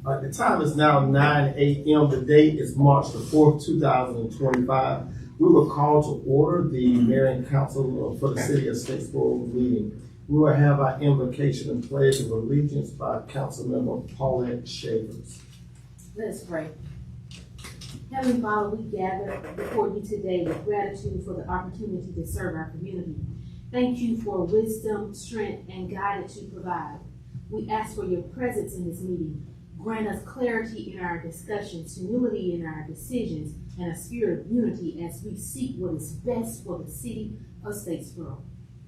The time is now 9 a.m. The date is March the 4th, 2025. We will call to order the Mayor and Council for the City of Statesboro meeting. We will have our invocation and pledge of allegiance by Councilmember Paulette Shavers. Let's pray. Heavenly Father, we gather before you today with gratitude for the opportunity to serve our community. Thank you for wisdom, strength, and guidance you provide. We ask for your presence in this meeting. Grant us clarity in our discussions, humility in our decisions, and a spirit of unity as we seek what is best for the city of Statesboro.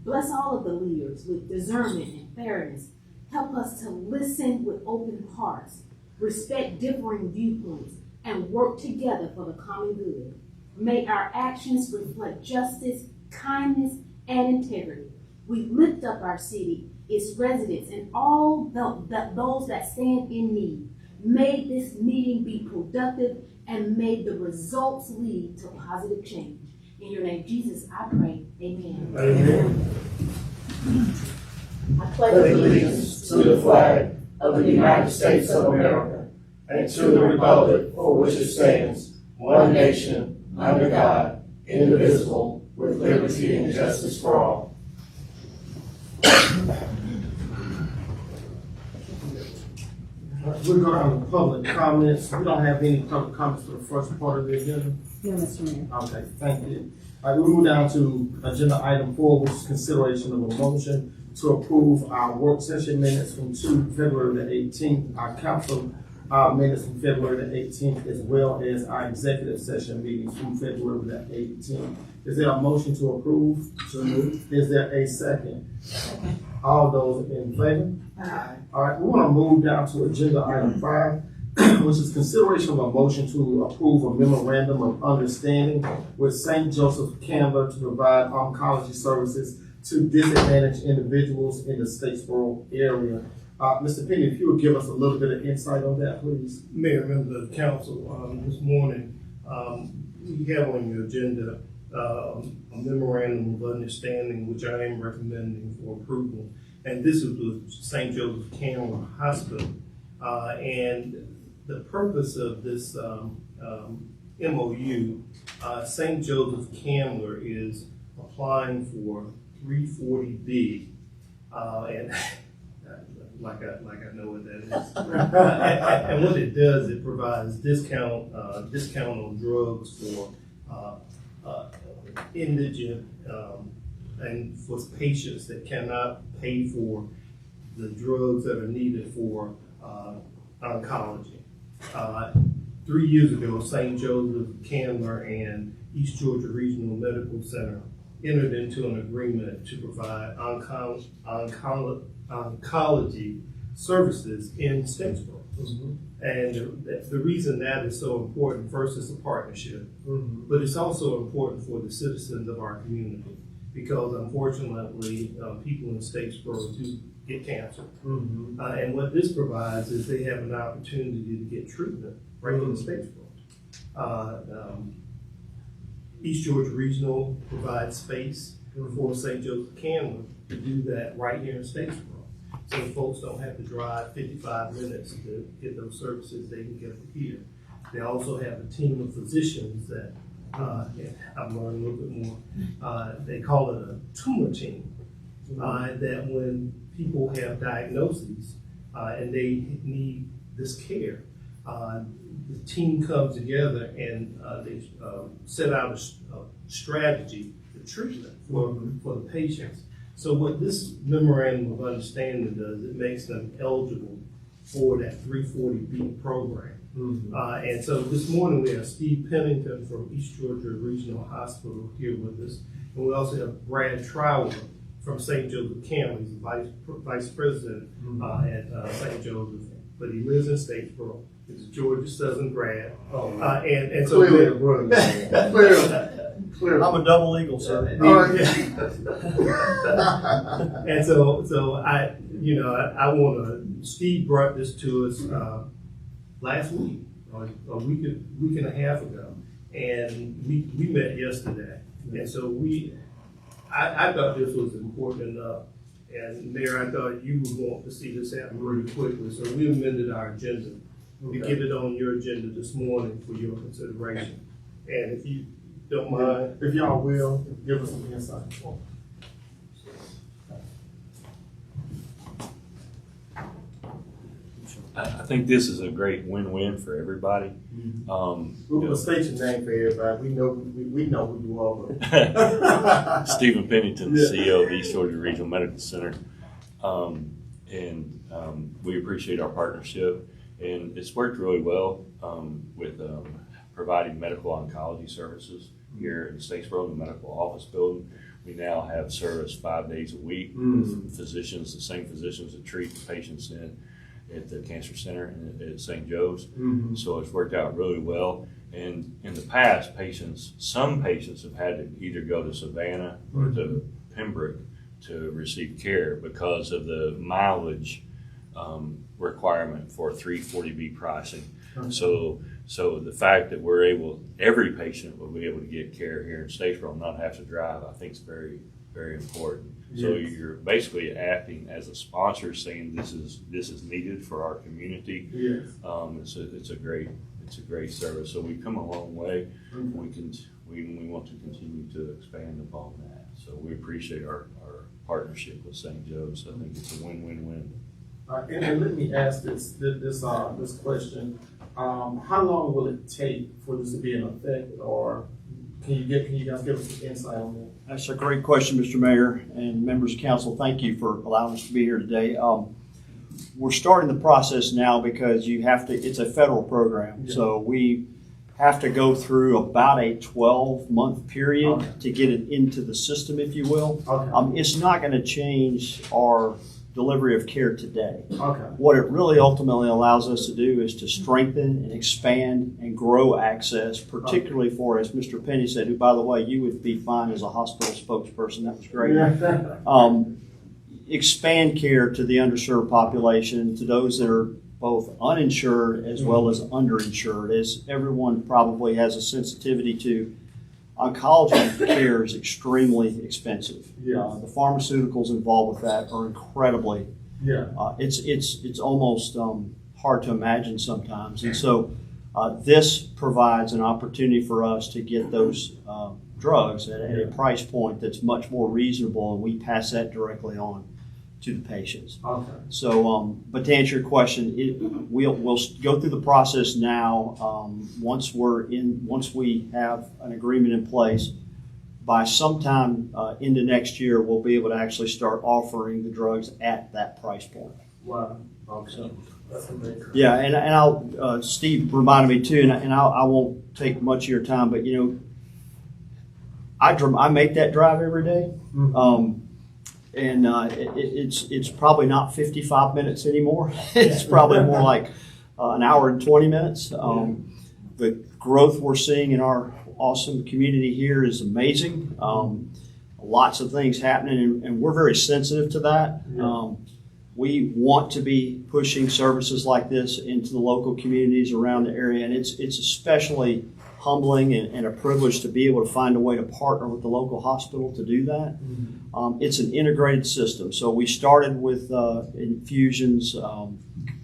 Bless all of the leaders with discernment and fairness. Help us to listen with open hearts, respect differing viewpoints, and work together for the common good. May our actions reflect justice, kindness, and integrity. We lift up our city, its residents, and all those that stand in need. May this meeting be productive, and may the results lead to positive change. In your name, Jesus, I pray. Amen. Amen. I pledge allegiance to the flag of the United States of America and to the republic for which it stands, one nation, under God, indivisible, with liberty and justice for all. We're going to public comments. We don't have any public comments for the first part of the agenda. No, Mr. Mayor. Okay, thank you. All right, we move down to agenda item 4, which is consideration of a motion to approve our work session minutes from February the 18th, our council minutes from February the 18th, as well as our executive session meetings from February the 18th. Is there a motion to approve? So moved. Is there a second? All those in favor? Aye. All right, we want to move down to agenda item 5, which is consideration of a motion to approve a memorandum of understanding with St. Joseph Candler to provide oncology services to disadvantaged individuals in the Statesboro area. Mr. Penny, if you would give us a little bit of insight on that, please. Mayor, members of the council, this morning, we have on your agenda a memorandum of understanding which I am recommending for approval. And this is with St. Joseph Candler Hospital. And the purpose of this MOU, St. Joseph Candler is applying for 340B, and like I know what that is. And what it does, it provides discount on drugs for indigent and for patients that cannot pay for the drugs that are needed for oncology. 3 years ago, St. Joseph Candler and East Georgia Regional Medical Center entered into an agreement to provide oncology services in Statesboro. Mm-hmm. And the reason that is so important, first, it's a partnership, Mm-hmm. but it's also important for the citizens of our community because, unfortunately, people in Statesboro do get cancer. Mm-hmm. And what this provides is they have an opportunity to get treatment right in Statesboro. East Georgia Regional provides space for St. Joseph Candler to do that right here in Statesboro. So folks don't have to drive 55 minutes to get those services, they can get them here. They also have a team of physicians that, I'm learning a little bit more, they call it a tumor team, that when people have diagnoses and they need this care, the team comes together and they set out a strategy for treatment for the patients. So what this memorandum of understanding does, it makes them eligible for that 340B program. Mm-hmm. And so this morning we have Steve Pennington from East Georgia Regional Hospital here with us. And we also have Brad Trower from St. Joseph Candler. He's the vice president at St. Joseph, but he lives in Statesboro. He's a Georgia Southern grad. And so Clearly. I'm a double eagle, sir. And so I want to. Steve brought this to us last week, or a week and a half ago, and we met yesterday. And so I thought this was important enough, and Mayor, I thought you would want to see this happen really quickly. So we amended our agenda to Okay. get it on your agenda this morning for your consideration. And if you don't mind, If y'all will, give us some insight. I think this is a great win-win for everybody. We'll state your name for everybody. We know who you are, but. Stephen Pennington, Yeah. CEO of East Georgia Regional Medical Center. We appreciate our partnership, and it's worked really well with providing medical oncology services here in Statesboro, the medical office building. We now have service 5 days a week with physicians, the same physicians that treat the patients in at the cancer center and at St. Joe's. So it's worked out really well. And in the past, some patients have had to either go to Savannah or to Pembroke to receive care because of the mileage requirement for 340B pricing. So the fact that every patient will be able to get care here in Statesboro and not have to drive, I think is very, very important. So Yes. you're basically acting as a sponsor, saying this is needed for our community. Yes. It's a great service. So we've come a long way. We want to continue to expand upon that. So we appreciate our partnership with St. Joe's. I think it's a win-win-win. And let me ask this question. How long will it take for this to be in effect, or can you guys give us some insight on that? That's a great question, Mr. Mayor and members of council. Thank you for allowing us to be here today. We're starting the process now because it's a federal program. Yeah. So we have to go through about a 12-month period Okay. to get it into the system, if you will. Okay. It's not going to change our delivery of care today. Okay. What it really ultimately allows us to do is to strengthen and expand and grow access, particularly for, as Mr. Penny said, who, by the way, you would be fine as a hospital spokesperson. That was great. Yeah. Expand care to the underserved population, to those that are both uninsured as well as underinsured. As everyone probably has a sensitivity to, oncology care is extremely expensive. Yes. The pharmaceuticals involved with that are incredibly. Yeah. It's almost hard to imagine sometimes, and so this provides an opportunity for us to get those drugs at a price point that's much more reasonable, and we pass that directly on to the patients. Okay. So, but to answer your question, we'll go through the process now. Once we have an agreement in place, by sometime into next year, we'll be able to actually start offering the drugs at that price point. Wow. Okay. That's amazing. Yeah, and I'll Steve reminded me too, and I won't take much of your time, but I make that drive every day. And it's probably not 55 minutes anymore. It's probably more like an hour and 20 minutes. The growth we're seeing in our awesome community here is amazing. Lots of things happening, and we're very sensitive to that. We want to be pushing services like this into the local communities around the area, and it's especially humbling and a privilege to be able to find a way to partner with the local hospital to do that. It's an integrated system. So we started with infusions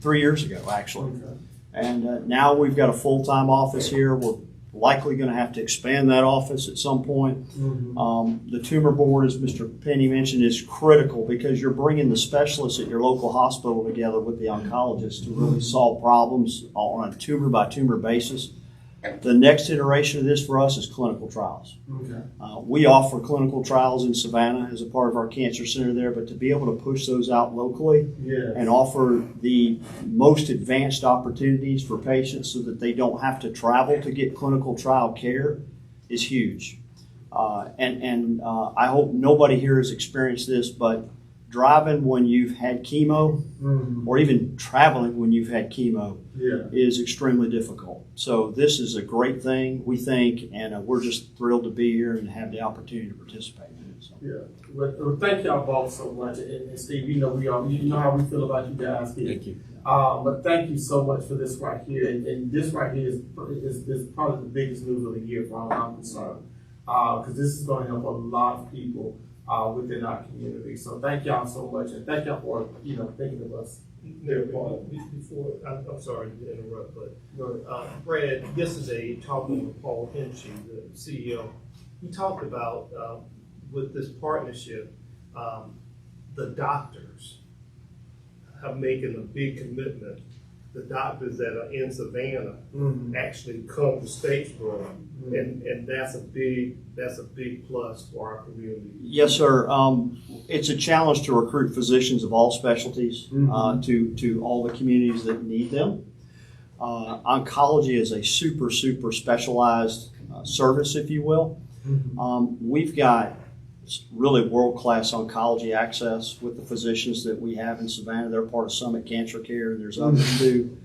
3 years ago, actually. Okay. And now we've got a full-time office here. We're likely going to have to expand that office at some point. The tumor board, as Mr. Penny mentioned, is critical because you're bringing the specialists at your local hospital together with the oncologists to really solve problems on a tumor-by-tumor basis. The next iteration of this for us is clinical trials. Okay. We offer clinical trials in Savannah as a part of our cancer center there, but to be able to push those out locally Yeah. and offer the most advanced opportunities for patients so that they don't have to travel to get clinical trial care is huge. I hope nobody here has experienced this, but driving when you've had chemo or even traveling when you've had chemo is extremely difficult. So this is a great thing, we think, and we're just thrilled to be here and have the opportunity to participate in it. So. Yeah. Well, thank y'all both so much. And Steve, you know how we feel about you guys here. Thank you. But thank you so much for this right here. And this right here is probably the biggest news of the year for all I'm concerned. Because this is going to help a lot of people within our community. So thank y'all so much, and thank y'all for thinking of us. Mayor, before, I'm sorry to interrupt, but Go ahead. Brad, yesterday, talking with Paul Hinchy, the CEO, he talked about, with this partnership, the doctors have making a big commitment. The doctors that are in Savannah Mhm. actually come to Statesboro, and that's a big plus for our community. Yes, sir. It's a challenge to recruit physicians of all specialties to all the communities that need them. Oncology is a super specialized service, if you will. We've got really world-class oncology access with the physicians that we have in Savannah. They're part of Summit Cancer Care, and there's others too.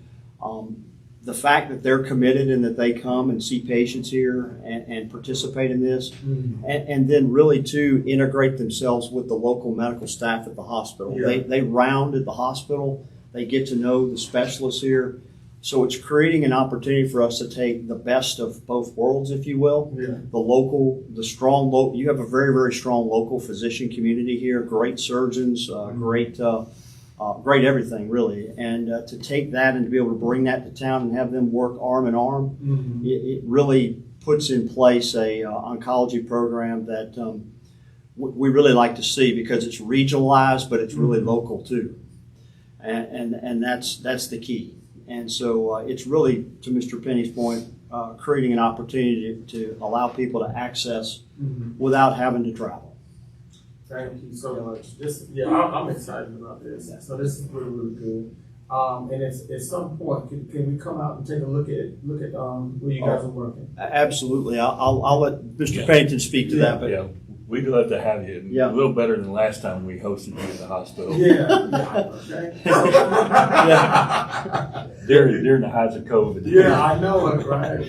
The fact that they're committed and that they come and see patients here and participate in this, and then really to integrate themselves with the local medical staff at the hospital. Yeah. They round at the hospital. They get to know the specialists here. So it's creating an opportunity for us to take the best of both worlds, if you will. Yeah. The strong local. You have a very strong local physician community here. Great surgeons, great everything really. And to take that and to be able to bring that to town and have them work arm in arm, it really puts in place a oncology program that we really like to see because it's regionalized, but it's really local too. And that's the key. And so it's really, to Mr. Penny's point, creating an opportunity to allow people to access without having to travel. Thank you so much. I'm excited about this. So this is really good. And at some point, can we come out and take a look at where you guys are working? Absolutely. I'll let Mr. Pennington speak to that. But Yeah, we'd love to have you. Yeah. A little better than last time we hosted you at the hospital. During the heights of COVID. I know it, right?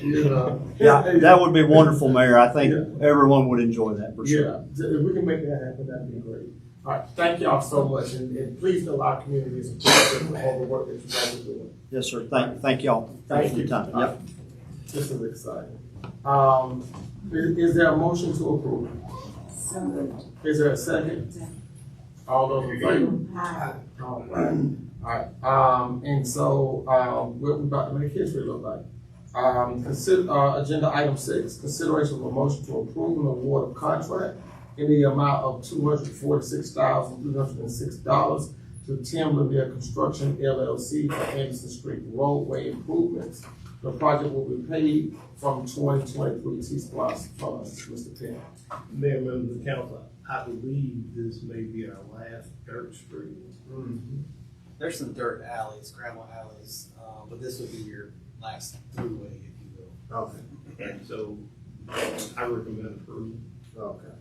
that would be wonderful, Mayor. I think everyone would enjoy that for sure. Yeah, if we can make that happen, that'd be great. All right, thank y'all so much, and please know our community is appreciative for all the work that you guys are doing. Yes, sir. Thank y'all. Thank for your you. time. Yep. This is exciting. Is there a motion to approve? Is there a second? All those in favor? All right. And so, what we about to make history look like? Consider, agenda item 6, consideration of a motion to approve an award of contract in the amount of $246,306 to Tim Lanier Construction LLC for Anderson Street roadway improvements. The project will be paid from 2023 T-Splosh funds. Mr. Penn. Mayor, members of the council, I believe this may be our last dirt street. There's some dirt alleys, gravel alleys, but this would be your last throughway, if you will. Okay. And so I recommend approval. Okay.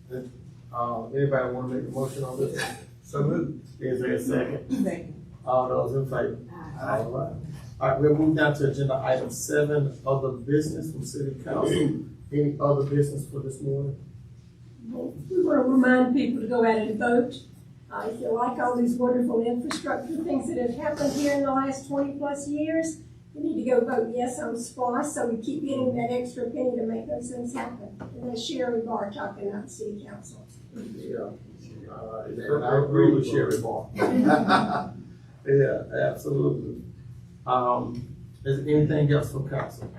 Anybody want to make a motion on this? So moved. Is there a second? All those in favor? All right. All right, we'll move down to agenda item 7, other business from city council. Any other business for this morning? We want to remind people to go out and vote. If you like all these wonderful infrastructure things that have happened here in the last 20+ years, you need to go vote yes on SPLOST so we keep getting that extra penny to make those things happen. And that's Sherry Barr talking about the city council. Yeah. And I agree with Sherry Barr. Yeah, absolutely. Is there anything else from council?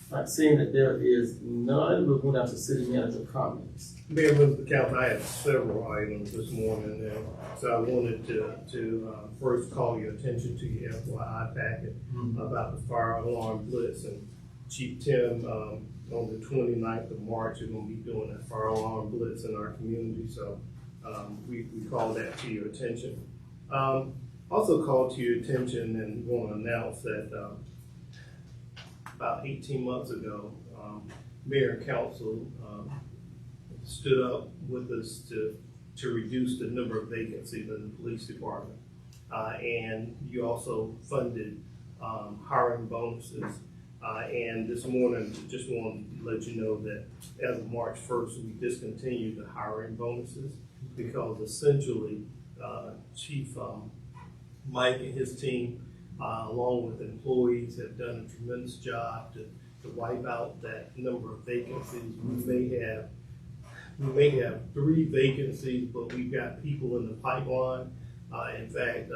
All right, seeing that there is none, we'll go down to city manager comments. Mayor, members of the council, I have several items this morning, and so I wanted to first call your attention to your FYI packet about the fire alarm blitz. And Chief Tim, on the 29th of March, is going to be doing that fire alarm blitz in our community, so we call that to your attention. Also call to your attention and want to announce that about 18 months ago, Mayor and Council stood up with us to reduce the number of vacancies in the police department. And you also funded hiring bonuses. And this morning, just want to let you know that as of March 1st, we discontinued the hiring bonuses because essentially Chief Mike and his team, along with employees, have done a tremendous job to wipe out that number of vacancies. We may have 3 vacancies, but we've got people in the pipeline In fact,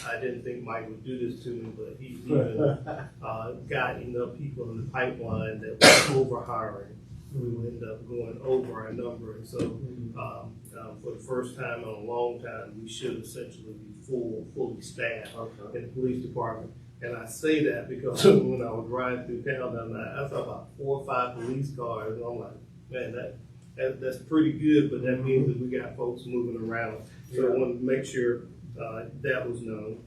I didn't think Mike would do this to me, but he's even got enough people in the pipeline that we're over hiring. We will end up going over our number, and so for the first time in a long time, we should essentially be fully staffed in the police department. And I say that because when I was riding through town that night, I saw about 4 or 5 police cars, and I'm like, man, that's pretty good, but that means that we got folks moving around. So I wanted to make sure that was known.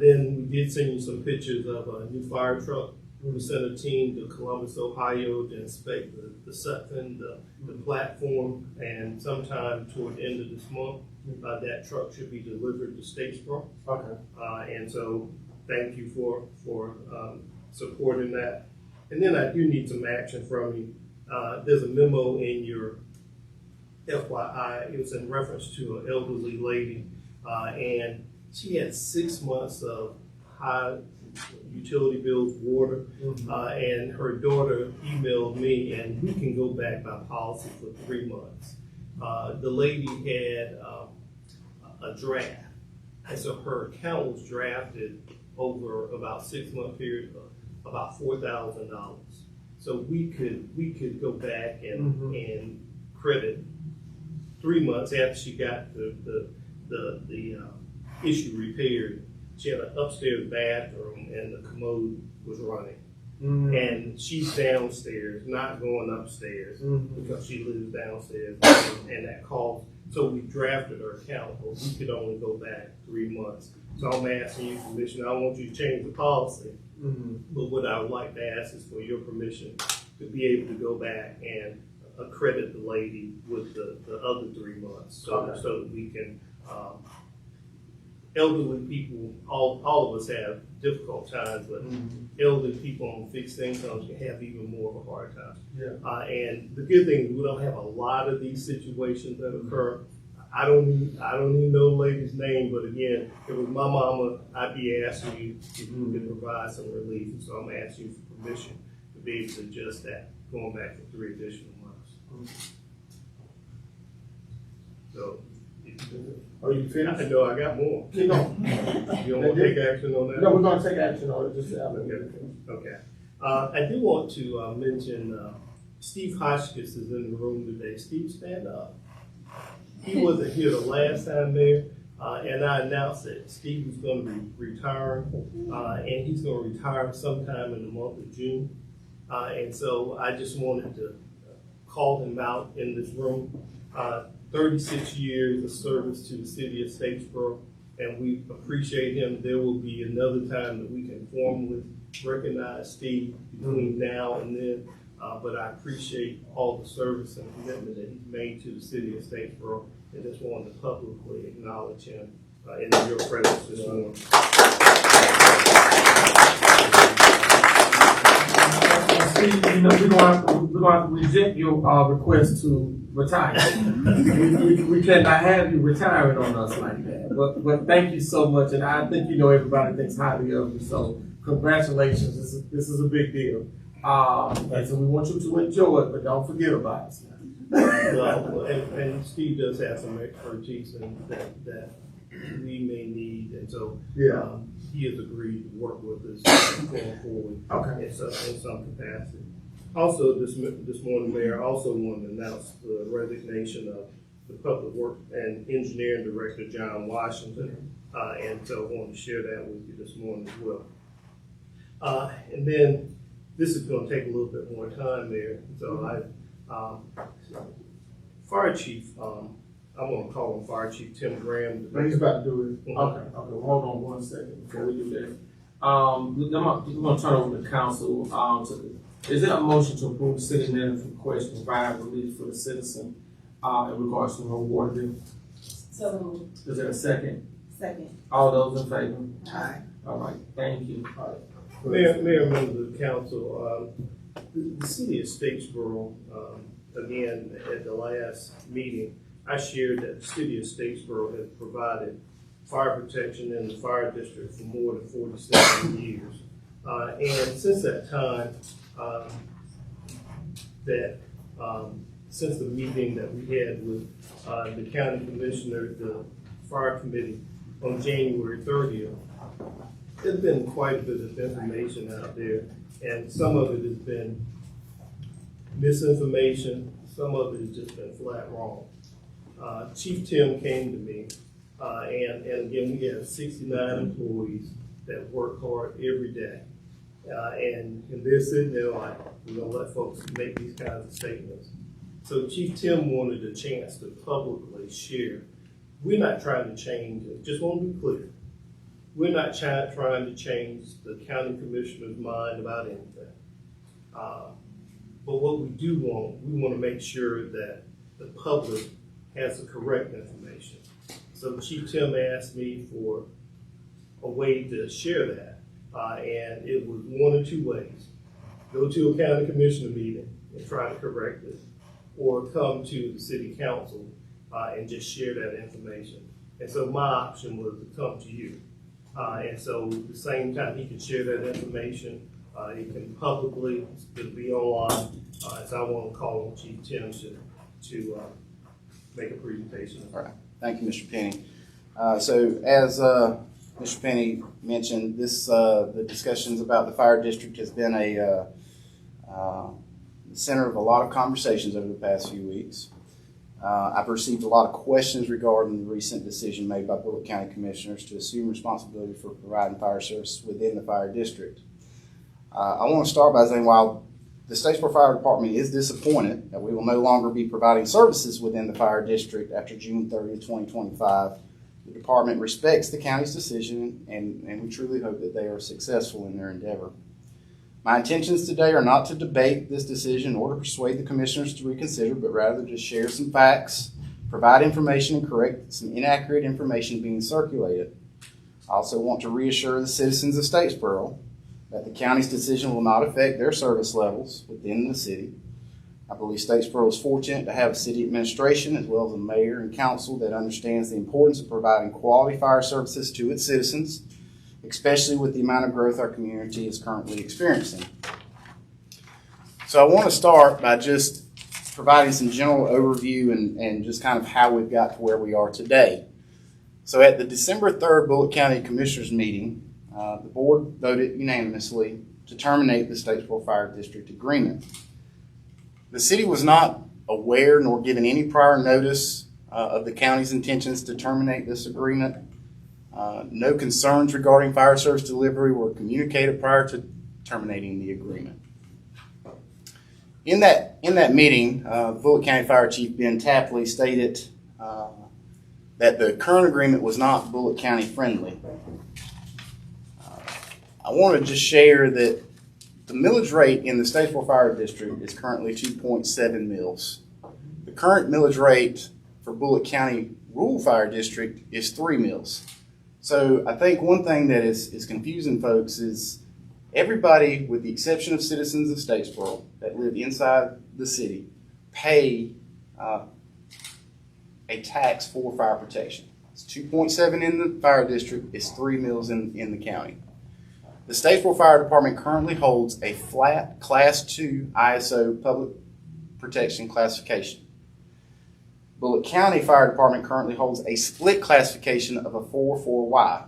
Then we did send you some pictures of a new fire truck. We sent a team to Columbus, Ohio to inspect the Sutphen, the platform, and sometime toward the end of this month, that truck should be delivered to Statesboro. Okay. And so thank you for supporting that. And then I do need some action from you. There's a memo in your FYI. It was in reference to an elderly lady, and she had 6 months of high utility bills, water, and her daughter emailed me, and we can go back by policy for 3 months. The lady had a draft, and so her account was drafted over about 6 month period of about $4,000. So we could go back and credit 3 months after she got the issue repaired. She had an upstairs bathroom and the commode was running. And she's downstairs, not going upstairs because she lives downstairs and that cost. So we drafted her account, but we could only go back 3 months. So I'm asking you permission. I don't want you to change the policy, but what I would like to ask is for your permission to be able to go back and accredit the lady with the other 3 months so that we can, elderly people, all of us have difficult times, but elderly people on fixed incomes can have even more of a hard time. And the good thing is we don't have a lot of these situations that occur. I don't even know the lady's name, but again, if it was my mama, I'd be asking you to provide some relief. And so I'm asking you for permission to be able to adjust that, going back for 3 additional months. So, Are you finished? I know I got more. Keep going. You don't want to take action on that? No, we're gonna take action on it, just, Okay. I do want to mention Steve Hotchkiss is in the room today. Steve, stand up. He wasn't here the last time there, and I announced that Steve was going to be retiring, and he's going to retire sometime in the month of June. And so I just wanted to call him out in this room. 36 years of service to the city of Statesboro, and we appreciate him. There will be another time that we can formally recognize Steve between now and then, but I appreciate all the service and commitment that he's made to the city of Statesboro, and just wanted to publicly acknowledge him in your presence this morning. Steve, you know, we're gonna have to reject your request to retire. we cannot have you retiring on us like that. But thank you so much, and I think you know everybody thinks highly of you. So congratulations, this is a big deal. And so we want you to enjoy it, but don't forget about us. Well, and Steve does have some expertise in that we may need, and so he has agreed to work with us going forward in some capacity. Also, this morning, Mayor, I also wanted to announce the resignation of the Public Works and Engineering Director, John Washington, and so I wanted to share that with you this morning as well. And then this is going to take a little bit more time, Mayor. So Fire Chief, I'm going to call him Fire Chief Tim Graham. He's about to do it. Okay, well, hold on 1 second before we do that. We're going to turn over to council. Is there a motion to approve the city manager request to provide relief for the citizen in regards to her water bill? So moved. Is there a second? Second. All those in favor? Aye. All right, thank you. Mayor, members of the council, the city of Statesboro, again, at the last meeting, I shared that the city of Statesboro has provided fire protection in the fire district for more than 47 years. And since that time, since the meeting that we had with the county commissioner, the fire committee on January 30th, there's been quite a bit of information out there, and some of it has been misinformation, some of it has just been flat wrong. Chief Tim came to me, and again, we have 69 employees that work hard every day. And they're sitting there like, we're gonna let folks make these kinds of statements. So Chief Tim wanted a chance to publicly share. We're not trying to change it, just want to be clear. We're not trying to change the county commissioner's mind about anything. But what we do want, we want to make sure that the public has the correct information. So Chief Tim asked me for a way to share that, and it was one of two ways. Go to a county commissioner meeting and try to correct it, or come to the city council and just share that information. And so my option was to come to you. And so at the same time he can share that information, he can publicly, it'll be online. So I want to call on Chief Tim to make a presentation. All right. Thank you, Mr. Penny. So as Mr. Penny mentioned, the discussions about the fire district has been the center of a lot of conversations over the past few weeks. I've received a lot of questions regarding the recent decision made by Bullitt County Commissioners to assume responsibility for providing fire service within the fire district. I want to start by saying while the Statesboro Fire Department is disappointed that we will no longer be providing services within the fire district after June 30th, 2025, the department respects the county's decision and we truly hope that they are successful in their endeavor. My intentions today are not to debate this decision or to persuade the commissioners to reconsider, but rather to share some facts, provide information, and correct some inaccurate information being circulated. I also want to reassure the citizens of Statesboro that the county's decision will not affect their service levels within the city. I believe Statesboro is fortunate to have a city administration as well as a mayor and council that understands the importance of providing quality fire services to its citizens, especially with the amount of growth our community is currently experiencing. So I want to start by just providing some general overview and just kind of how we've got to where we are today. So at the December 3rd Bullitt County Commissioners meeting, the board voted unanimously to terminate the Statesboro Fire District Agreement. The city was not aware nor given any prior notice of the county's intentions to terminate this agreement. No concerns regarding fire service delivery were communicated prior to terminating the agreement. In that meeting, Bullitt County Fire Chief Ben Tapley stated that the current agreement was not Bullitt County friendly. I want to just share that the millage rate in the Statesboro Fire District is currently 2.7 mils. The current millage rate for Bullitt County Rural Fire District is 3 mils. So I think one thing that is confusing folks is everybody, with the exception of citizens of Statesboro that live inside the city, pay a tax for fire protection. It's 2.7 in the fire district, it's 3 mils in the county. The Statesboro Fire Department currently holds a flat Class 2 ISO public protection classification. Bullitt County Fire Department currently holds a split classification of a 4.4Y.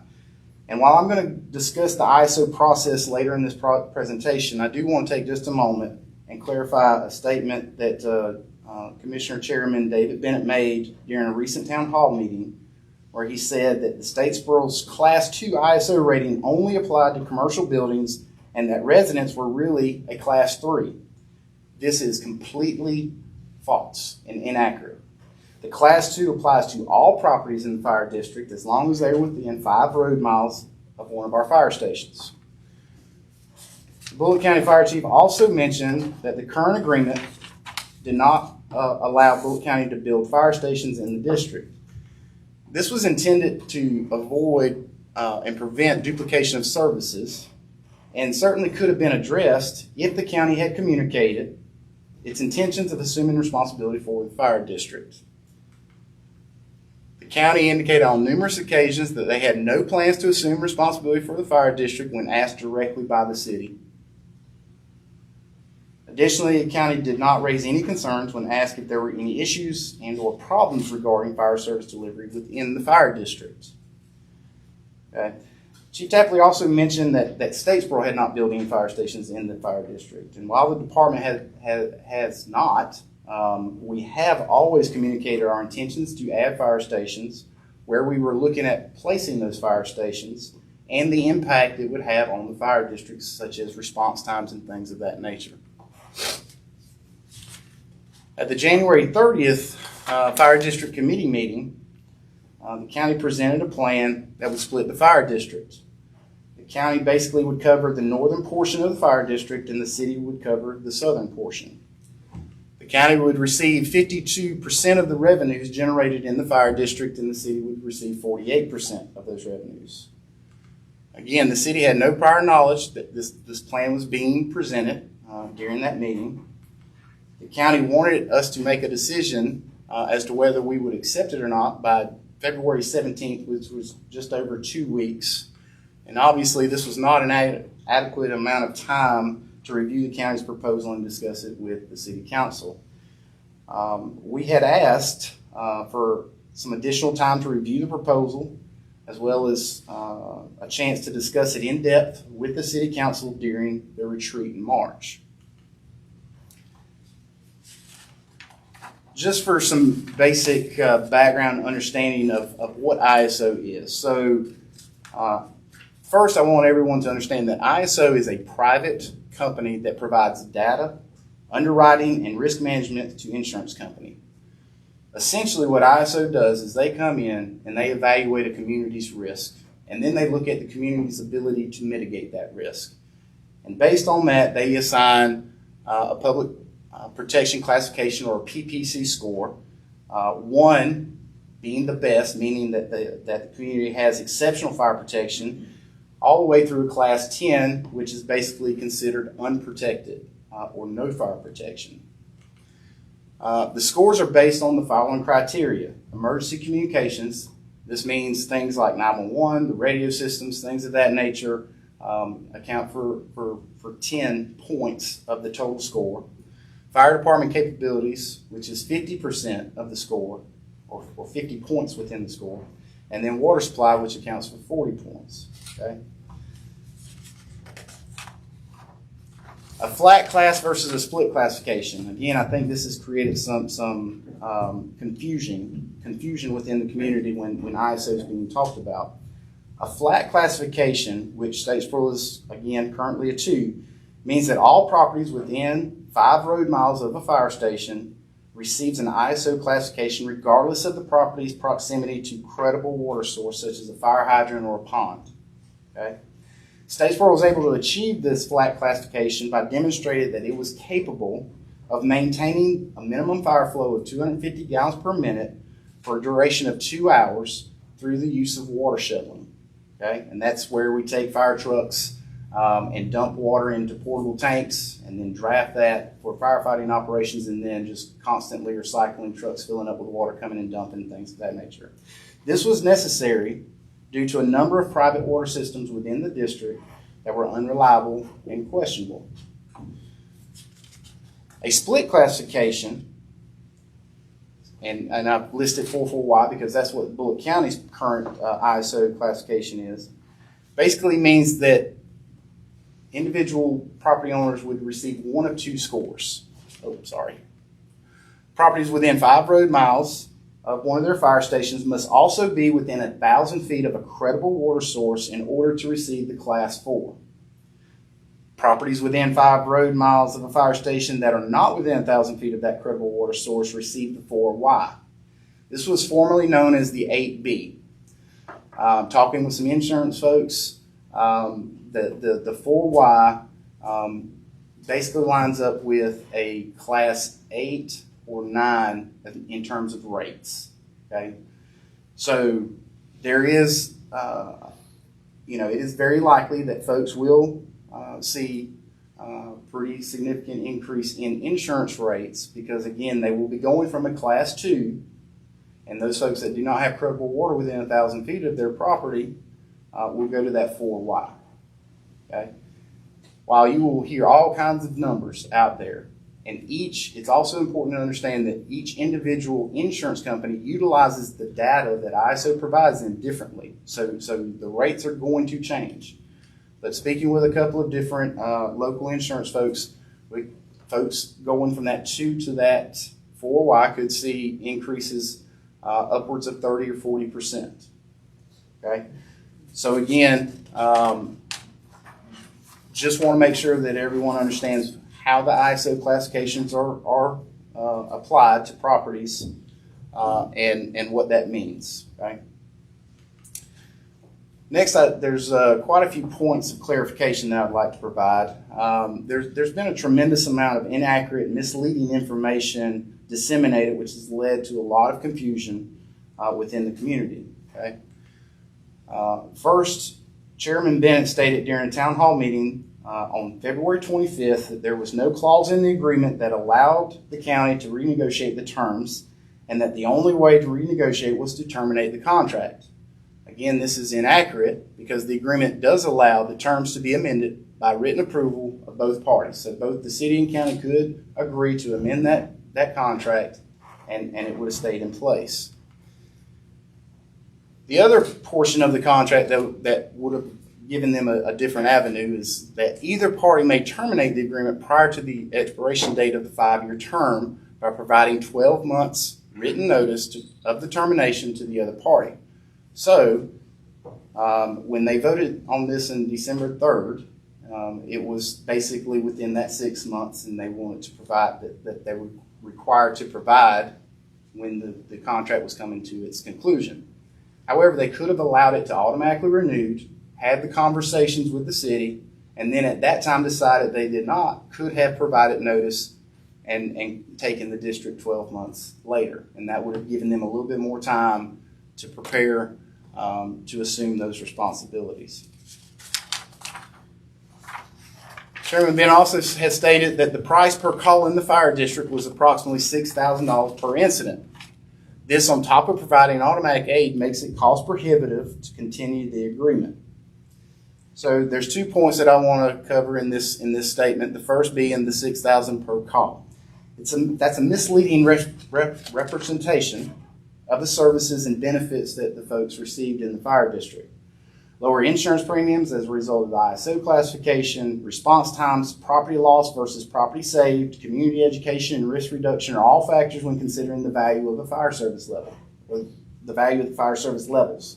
And while I'm going to discuss the ISO process later in this presentation, I do want to take just a moment and clarify a statement that Commissioner Chairman David Bennett made during a recent town hall meeting, where he said that the Statesboro's Class 2 ISO rating only applied to commercial buildings and that residents were really a Class 3. This is completely false and inaccurate. The Class 2 applies to all properties in the fire district as long as they're within 5 road miles of one of our fire stations. The Bullitt County Fire Chief also mentioned that the current agreement did not allow Bullitt County to build fire stations in the district. This was intended to avoid and prevent duplication of services, and certainly could have been addressed if the county had communicated its intentions of assuming responsibility for the fire district. The county indicated on numerous occasions that they had no plans to assume responsibility for the fire district when asked directly by the city. Additionally, the county did not raise any concerns when asked if there were any issues and or problems regarding fire service delivery within the fire district. Okay. Chief Tapley also mentioned that Statesboro had not built any fire stations in the fire district. And while the department has not, we have always communicated our intentions to add fire stations where we were looking at placing those fire stations and the impact it would have on the fire districts, such as response times and things of that nature. At the January 30th Fire District Committee meeting, the county presented a plan that would split the fire district. The county basically would cover the northern portion of the fire district and the city would cover the southern portion. The county would receive 52% of the revenues generated in the fire district and the city would receive 48% of those revenues. Again, the city had no prior knowledge that this plan was being presented during that meeting. The county wanted us to make a decision as to whether we would accept it or not by February 17th, which was just over 2 weeks. And obviously, this was not an adequate amount of time to review the county's proposal and discuss it with the city council. We had asked for some additional time to review the proposal, as well as a chance to discuss it in depth with the city council during their retreat in March. Just for some basic background understanding of what ISO is. So first, I want everyone to understand that ISO is a private company that provides data, underwriting, and risk management to insurance companies. Essentially, what ISO does is they come in and they evaluate a community's risk, and then they look at the community's ability to mitigate that risk. And based on that, they assign a public protection classification, or a PPC score, 1 being the best, meaning that the community has exceptional fire protection, all the way through class 10, which is basically considered unprotected or no fire protection. The scores are based on the following criteria: emergency communications. This means things like 911, the radio systems, things of that nature, account for 10 points of the total score. Fire department capabilities, which is 50% of the score, or 50 points within the score. And then water supply, which accounts for 40 points. Okay? A flat class versus a split classification. Again, I think this has created some confusion within the community when ISO is being talked about. A flat classification, which Statesboro is, again, currently a 2, means that all properties within 5 road miles of a fire station receives an ISO classification regardless of the property's proximity to credible water source, such as a fire hydrant or a pond. Okay? Statesboro was able to achieve this flat classification by demonstrating that it was capable of maintaining a minimum fire flow of 250 gallons per minute for a duration of 2 hours through the use of water shuttling. Okay? And that's where we take fire trucks and dump water into portable tanks and then draft that for firefighting operations, and then just constantly recycling trucks filling up with water, coming and dumping, things of that nature. This was necessary due to a number of private water systems within the district that were unreliable and questionable. A split classification, and I've listed 4.4Y because that's what Bullock County's current ISO classification is, basically means that individual property owners would receive 1 of 2 scores. Properties within 5 road miles of one of their fire stations must also be within 1,000 feet of a credible water source in order to receive the class 4. Properties within 5 road miles of a fire station that are not within 1,000 feet of that credible water source receive the 4Y. This was formerly known as the 8B. Talking with some insurance folks, the 4Y basically lines up with a class 8 or 9 in terms of rates. Okay, so there is, it is very likely that folks will see a pretty significant increase in insurance rates because, again, they will be going from a class 2, and those folks that do not have credible water within 1,000 feet of their property will go to that 4Y. Okay. while you will hear all kinds of numbers out there, and it's also important to understand that each individual insurance company utilizes the data that ISO provides them differently. So the rates are going to change. But speaking with a couple of different local insurance folks, folks going from that 2 to that 4Y could see increases upwards of 30 or 40%. Okay? So again, just want to make sure that everyone understands how the ISO classifications are applied to properties and what that means. Okay? Next, there's quite a few points of clarification that I'd like to provide. There's been a tremendous amount of inaccurate, misleading information disseminated, which has led to a lot of confusion within the community. Okay? First, Chairman Bennett stated during a town hall meeting on February 25th that there was no clause in the agreement that allowed the county to renegotiate the terms, and that the only way to renegotiate was to terminate the contract. Again, this is inaccurate because the agreement does allow the terms to be amended by written approval of both parties. So both the city and county could agree to amend that contract, and it would have stayed in place. The other portion of the contract that would have given them a different avenue is that either party may terminate the agreement prior to the expiration date of the 5-year term by providing 12 months written notice of the termination to the other party. So when they voted on this on December 3rd, it was basically within that 6 months, and they wanted to provide that they were required to provide when the contract was coming to its conclusion. However, they could have allowed it to automatically renewed, had the conversations with the city, and then at that time decided they could have provided notice and taken the district 12 months later. And that would have given them a little bit more time to prepare to assume those responsibilities. Chairman Ben also has stated that the price per call in the fire district was approximately $6,000 per incident. This, on top of providing automatic aid, makes it cost prohibitive to continue the agreement. So there's 2 points that I want to cover in this statement. The first being the $6,000 per call. That's a misleading representation of the services and benefits that the folks received in the fire district. Lower insurance premiums as a result of the ISO classification, response times, property loss versus property saved, community education, and risk reduction are all factors when considering the value of a fire service level, or the value of the fire service levels.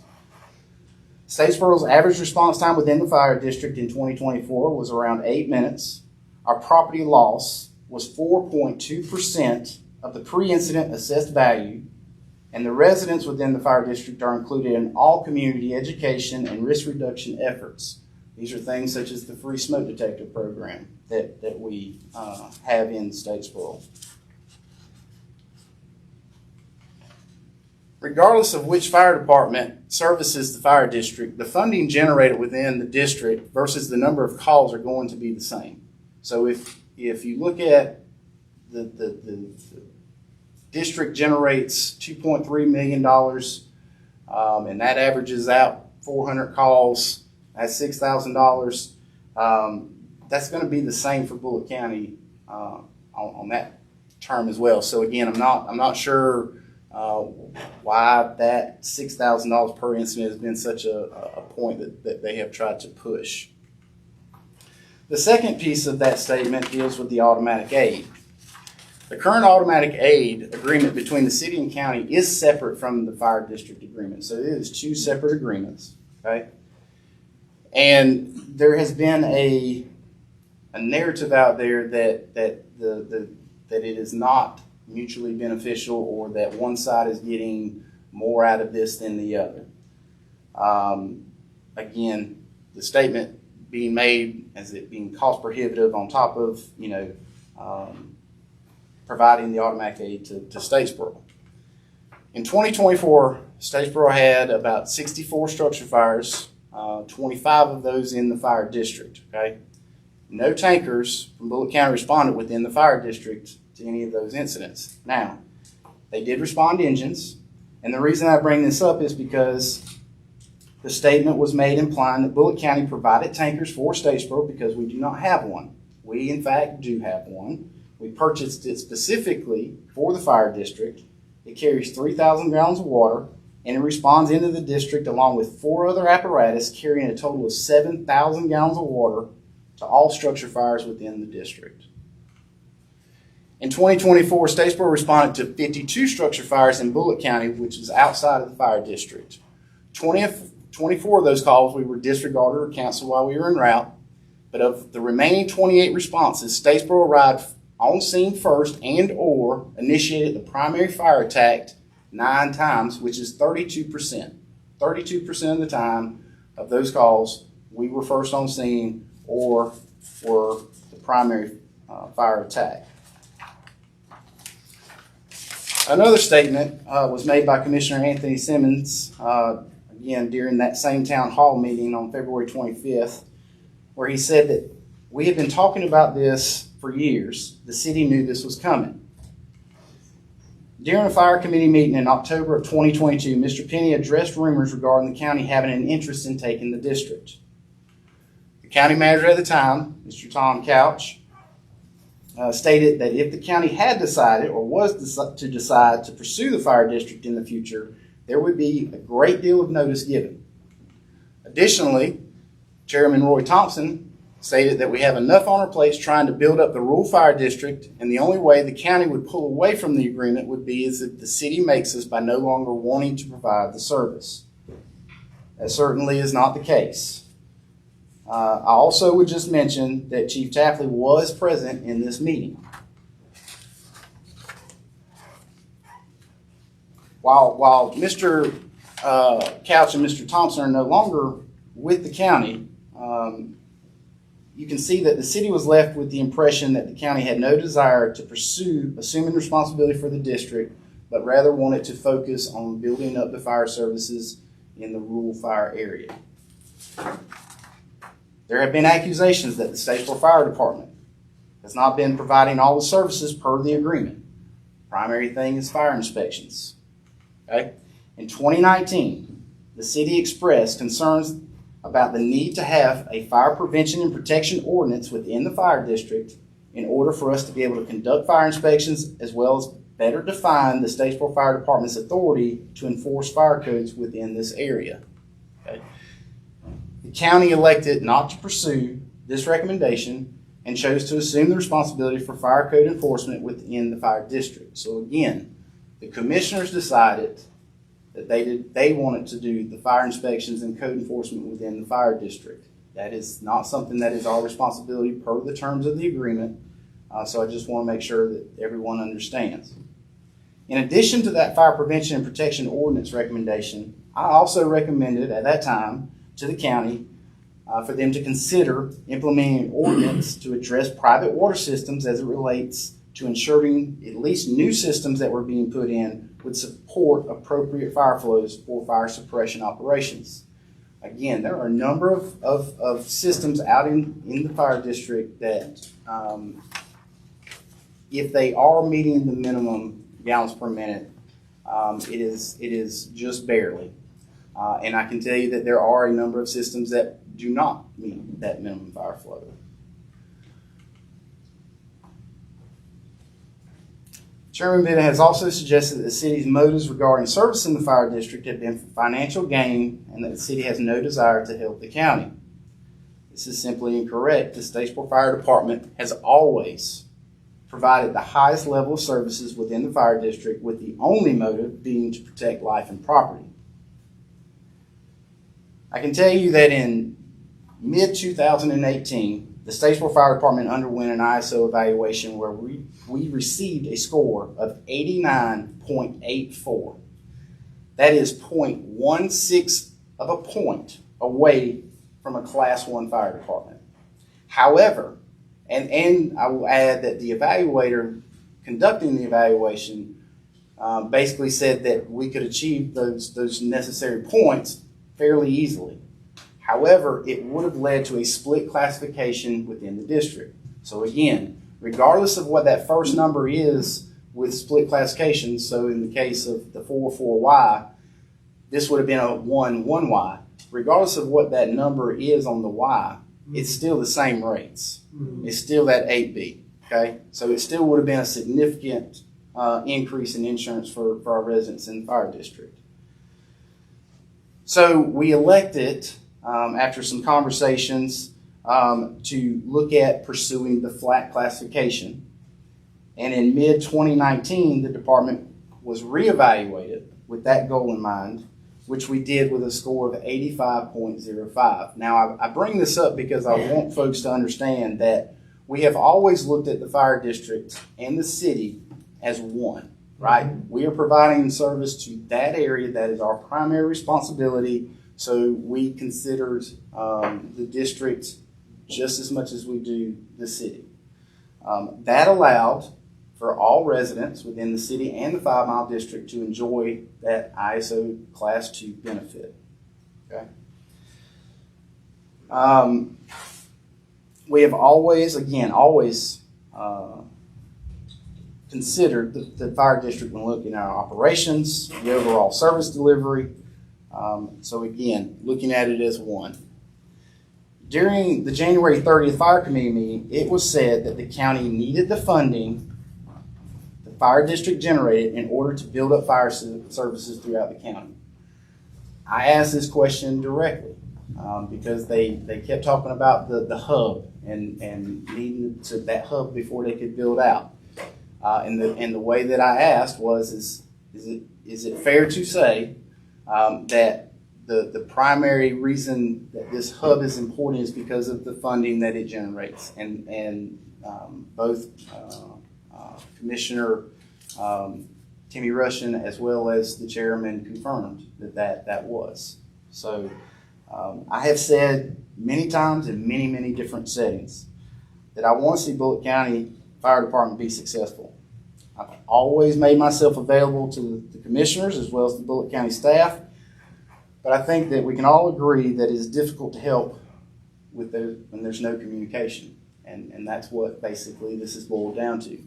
Statesboro's average response time within the fire district in 2024 was around 8 minutes. Our property loss was 4.2% of the pre-incident assessed value, and the residents within the fire district are included in all community education and risk reduction efforts. These are things such as the free smoke detector program that we have in Statesboro. Regardless of which fire department services the fire district, the funding generated within the district versus the number of calls are going to be the same. So if you look at the district generates $2.3 million, and that averages out 400 calls at $6,000. That's going to be the same for Bullitt County on that term as well. So again, I'm not sure why that $6,000 per incident has been such a point that they have tried to push. The second piece of that statement deals with the automatic aid. The current automatic aid agreement between the city and county is separate from the fire district agreement. So it is 2 separate agreements, okay? And there has been a narrative out there that it is not mutually beneficial, or that one side is getting more out of this than the other. Again, the statement being made as it being cost prohibitive on top of, providing the automatic aid to Statesboro. In 2024, Statesboro had about 64 structure fires, 25 of those in the fire district, okay? No tankers from Bullitt County responded within the fire district to any of those incidents. Now, they did respond engines, and the reason I bring this up is because the statement was made implying that Bullitt County provided tankers for Statesboro because we do not have one. We, in fact, do have one. We purchased it specifically for the fire district. It carries 3,000 gallons of water, and it responds into the district along with 4 other apparatus carrying a total of 7,000 gallons of water to all structure fires within the district. In 2024, Statesboro responded to 52 structure fires in Bullitt County, which was outside of the fire district. 24 of those calls we were disregarded or canceled while we were en route, but of the remaining 28 responses, Statesboro arrived on scene first and or initiated the primary fire attack 9 times, which is 32%. 32% of the time of those calls, we were first on scene or were the primary fire attack. Another statement was made by Commissioner Anthony Simmons, again during that same town hall meeting on February 25th, where he said that we had been talking about this for years. The city knew this was coming. During a fire committee meeting in October of 2022, Mr. Penny addressed rumors regarding the county having an interest in taking the district. The county manager at the time, Mr. Tom Couch, stated that if the county had decided or was to decide to pursue the fire district in the future, there would be a great deal of notice given. Additionally, Chairman Roy Thompson stated that we have enough on our plates trying to build up the rural fire district, and the only way the county would pull away from the agreement would be as if the city makes us by no longer wanting to provide the service. That certainly is not the case. I also would just mention that Chief Tapley was present in this meeting. While Mr. Couch and Mr. Thompson are no longer with the county, you can see that the city was left with the impression that the county had no desire to pursue assuming responsibility for the district, but rather wanted to focus on building up the fire services in the rural fire area. There have been accusations that the Statesboro Fire Department has not been providing all the services per the agreement. Primary thing is fire inspections. Okay? In 2019, the city expressed concerns about the need to have a fire prevention and protection ordinance within the fire district in order for us to be able to conduct fire inspections as well as better define the Statesboro Fire Department's authority to enforce fire codes within this area. Okay? The county elected not to pursue this recommendation and chose to assume the responsibility for fire code enforcement within the fire district. So again, the commissioners decided that they wanted to do the fire inspections and code enforcement within the fire district. That is not something that is our responsibility per the terms of the agreement. So I just want to make sure that everyone understands. In addition to that fire prevention and protection ordinance recommendation, I also recommended at that time to the county for them to consider implementing an ordinance to address private water systems as it relates to ensuring at least new systems that were being put in would support appropriate fire flows for fire suppression operations. Again, there are a number of systems out in the fire district that if they are meeting the minimum gallons per minute, it is just barely. And I can tell you that there are a number of systems that do not meet that minimum fire flow. Chairman Bennett has also suggested that the city's motives regarding service in the fire district have been for financial gain and that the city has no desire to help the county. This is simply incorrect. The Statesboro Fire Department has always provided the highest level of services within the fire district with the only motive being to protect life and property. I can tell you that in mid-2018, the Statesboro Fire Department underwent an ISO evaluation where we received a score of 89.84. That is 0.16 of a point away from a Class 1 fire department. However, and I will add that the evaluator conducting the evaluation basically said that we could achieve those necessary points fairly easily. However, it would have led to a split classification within the district. So again, regardless of what that first number is with split classifications, so in the case of the 404Y, this would have been a 1-1Y. regardless of what that number is on the Y, it's still the same rates. It's still that 8B, okay? So it still would have been a significant increase in insurance for our residents in the fire district. So we elected, after some conversations, to look at pursuing the flat classification. And in mid-2019, the department was reevaluated with that goal in mind, which we did with a score of 85.05. Now, I bring this up because I want folks to understand that we have always looked at the fire district and the city as one, right? We are providing service to that area. That is our primary responsibility. So we considered the district just as much as we do the city. That allowed for all residents within the city and the 5 Mile District to enjoy that ISO Class 2 benefit. Okay. We have always considered the fire district when looking at our operations, the overall service delivery. So again, looking at it as one. During the January 30th Fire Committee meeting, it was said that the county needed the funding the fire district generated in order to build up fire services throughout the county. I asked this question directly because they kept talking about the hub and needing to that hub before they could build out. And the way that I asked was, is it fair to say that the primary reason that this hub is important is because of the funding that it generates, and both Commissioner Timmy Russian as well as the chairman confirmed that was. So I have said many times in many different settings that I want to see Bullitt County Fire Department be successful. I've always made myself available to the commissioners as well as the Bullitt County staff. But I think that we can all agree that it is difficult to help when there's no communication. And that's what basically this is boiled down to.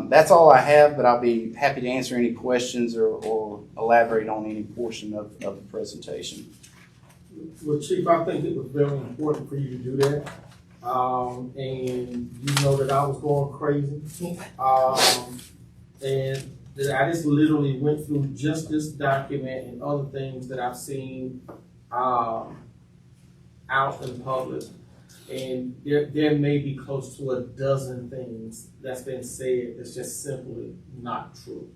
That's all I have, but I'll be happy to answer any questions or elaborate on any portion of the presentation. Well, Chief, I think it was very important for you to do that. And you know that I was going crazy. And I just literally went through just this document and other things that I've seen out in public. And there may be close to a dozen things that's been said that's just simply not true.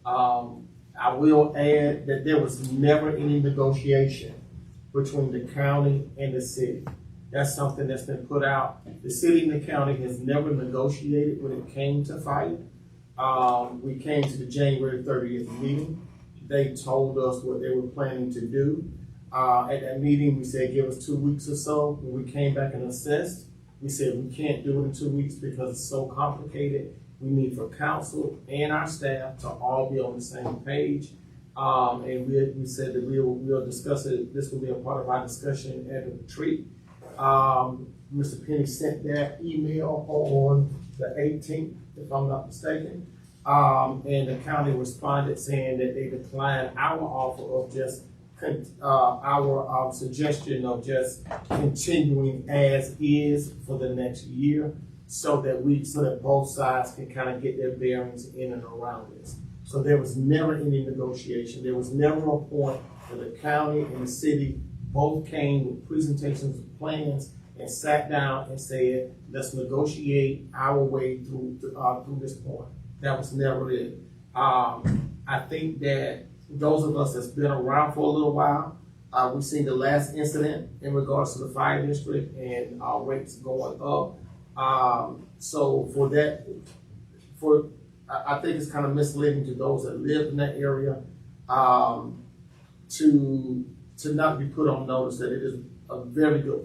I will add that there was never any negotiation between the county and the city. That's something that's been put out. The city and the county has never negotiated when it came to fight. We came to the January 30th meeting. They told us what they were planning to do. At that meeting, we said, give us 2 weeks or so. When we came back and assessed, we said, we can't do it in 2 weeks because it's so complicated. We need for council and our staff to all be on the same page. And we said that we'll discuss it. This will be a part of our discussion at the retreat. Mr. Penny sent that email on the 18th, if I'm not mistaken. And the county responded saying that they declined our offer of just our suggestion of just continuing as is for the next year, so that both sides can kind of get their bearings in and around this. So there was never any negotiation. There was never a point where the county and the city both came with presentations of plans and sat down and said, let's negotiate our way through this point. That was never it. I think that those of us that's been around for a little while, we've seen the last incident in regards to the fire district and our rates going up. So I think it's kind of misleading to those that live in that area to not be put on notice that it is a very good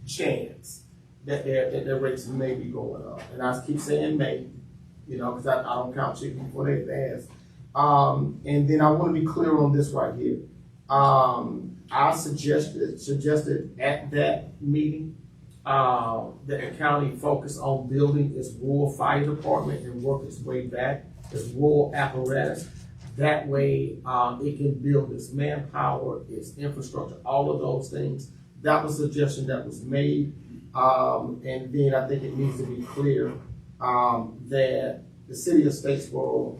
chance that their rates may be going up. And I keep saying may, because I don't count chickens before they advance. And then I want to be clear on this right here. I suggested at that meeting that the county focus on building its rural fire department and work its way back, its rural apparatus. That way, it can build its manpower, its infrastructure, all of those things. That was a suggestion that was made. And then I think it needs to be clear, that the city of Statesboro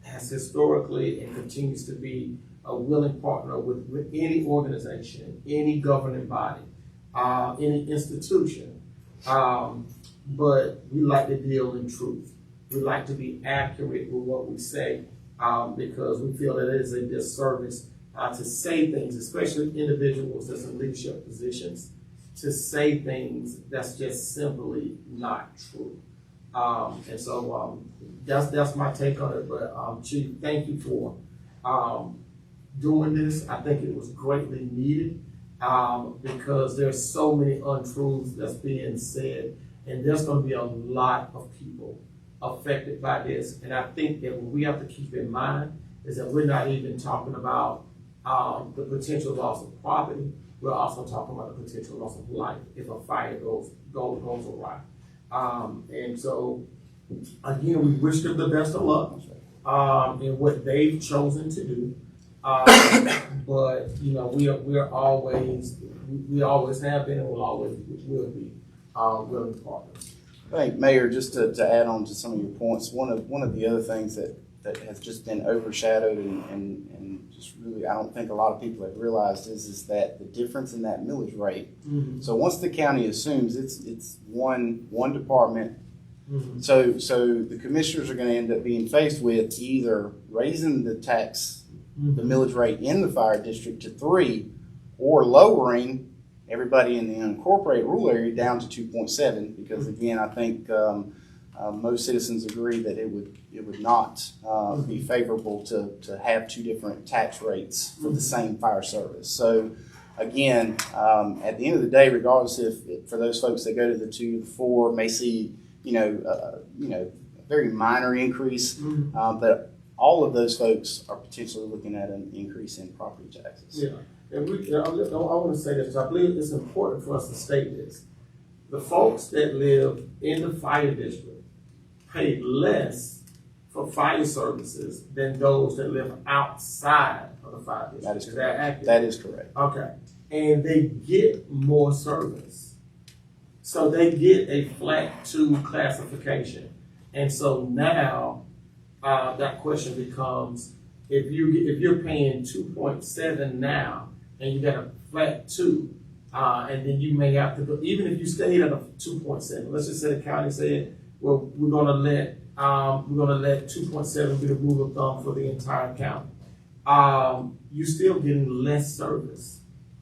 has historically and continues to be a willing partner with any organization, any governing body, any institution. But we like to deal in truth. We like to be accurate with what we say, because we feel that it is a disservice to say things, especially individuals that's in leadership positions, to say things that's just simply not true. And so that's my take on it. But Chief, thank you for doing this. I think it was greatly needed, because there's so many untruths that's being said, and there's going to be a lot of people affected by this. And I think that what we have to keep in mind is that we're not even talking about the potential loss of property. We're also talking about the potential loss of life if a fire goes awry. And so, again, we wish them the best of luck in what they've chosen to do. But we always have been and will always will be willing partners. I think, Mayor, just to add on to some of your points, one of the other things that has just been overshadowed and just really I don't think a lot of people have realized is that the difference in that millage rate. Mm-hmm. So once the county assumes it's one department, Mm-hmm. so the commissioners are going to end up being faced with either raising the tax, the millage rate in the fire district to 3, or lowering everybody in the unincorporated rural area down to 2.7, because again, I think most citizens agree that it would not be favorable to have 2 different tax rates for the same fire service. So again, at the end of the day, regardless if for those folks that go to the 2 to 4 may see a very minor increase, but all of those folks are potentially looking at an increase in property taxes. Yeah. And I want to say this, I believe it's important for us to state this. The folks that live in the fire district pay less for fire services than those that live outside of the fire district. That is that correct. accurate? That is correct. Okay. And they get more service. So they get a flat 2 classification. And so now that question becomes, if you're paying 2.7 now, and you got a flat 2, and then you may have to go, even if you stayed at a 2.7, let's just say the county said, well, we're gonna let 2.7 be the rule of thumb for the entire county. You're still getting less service.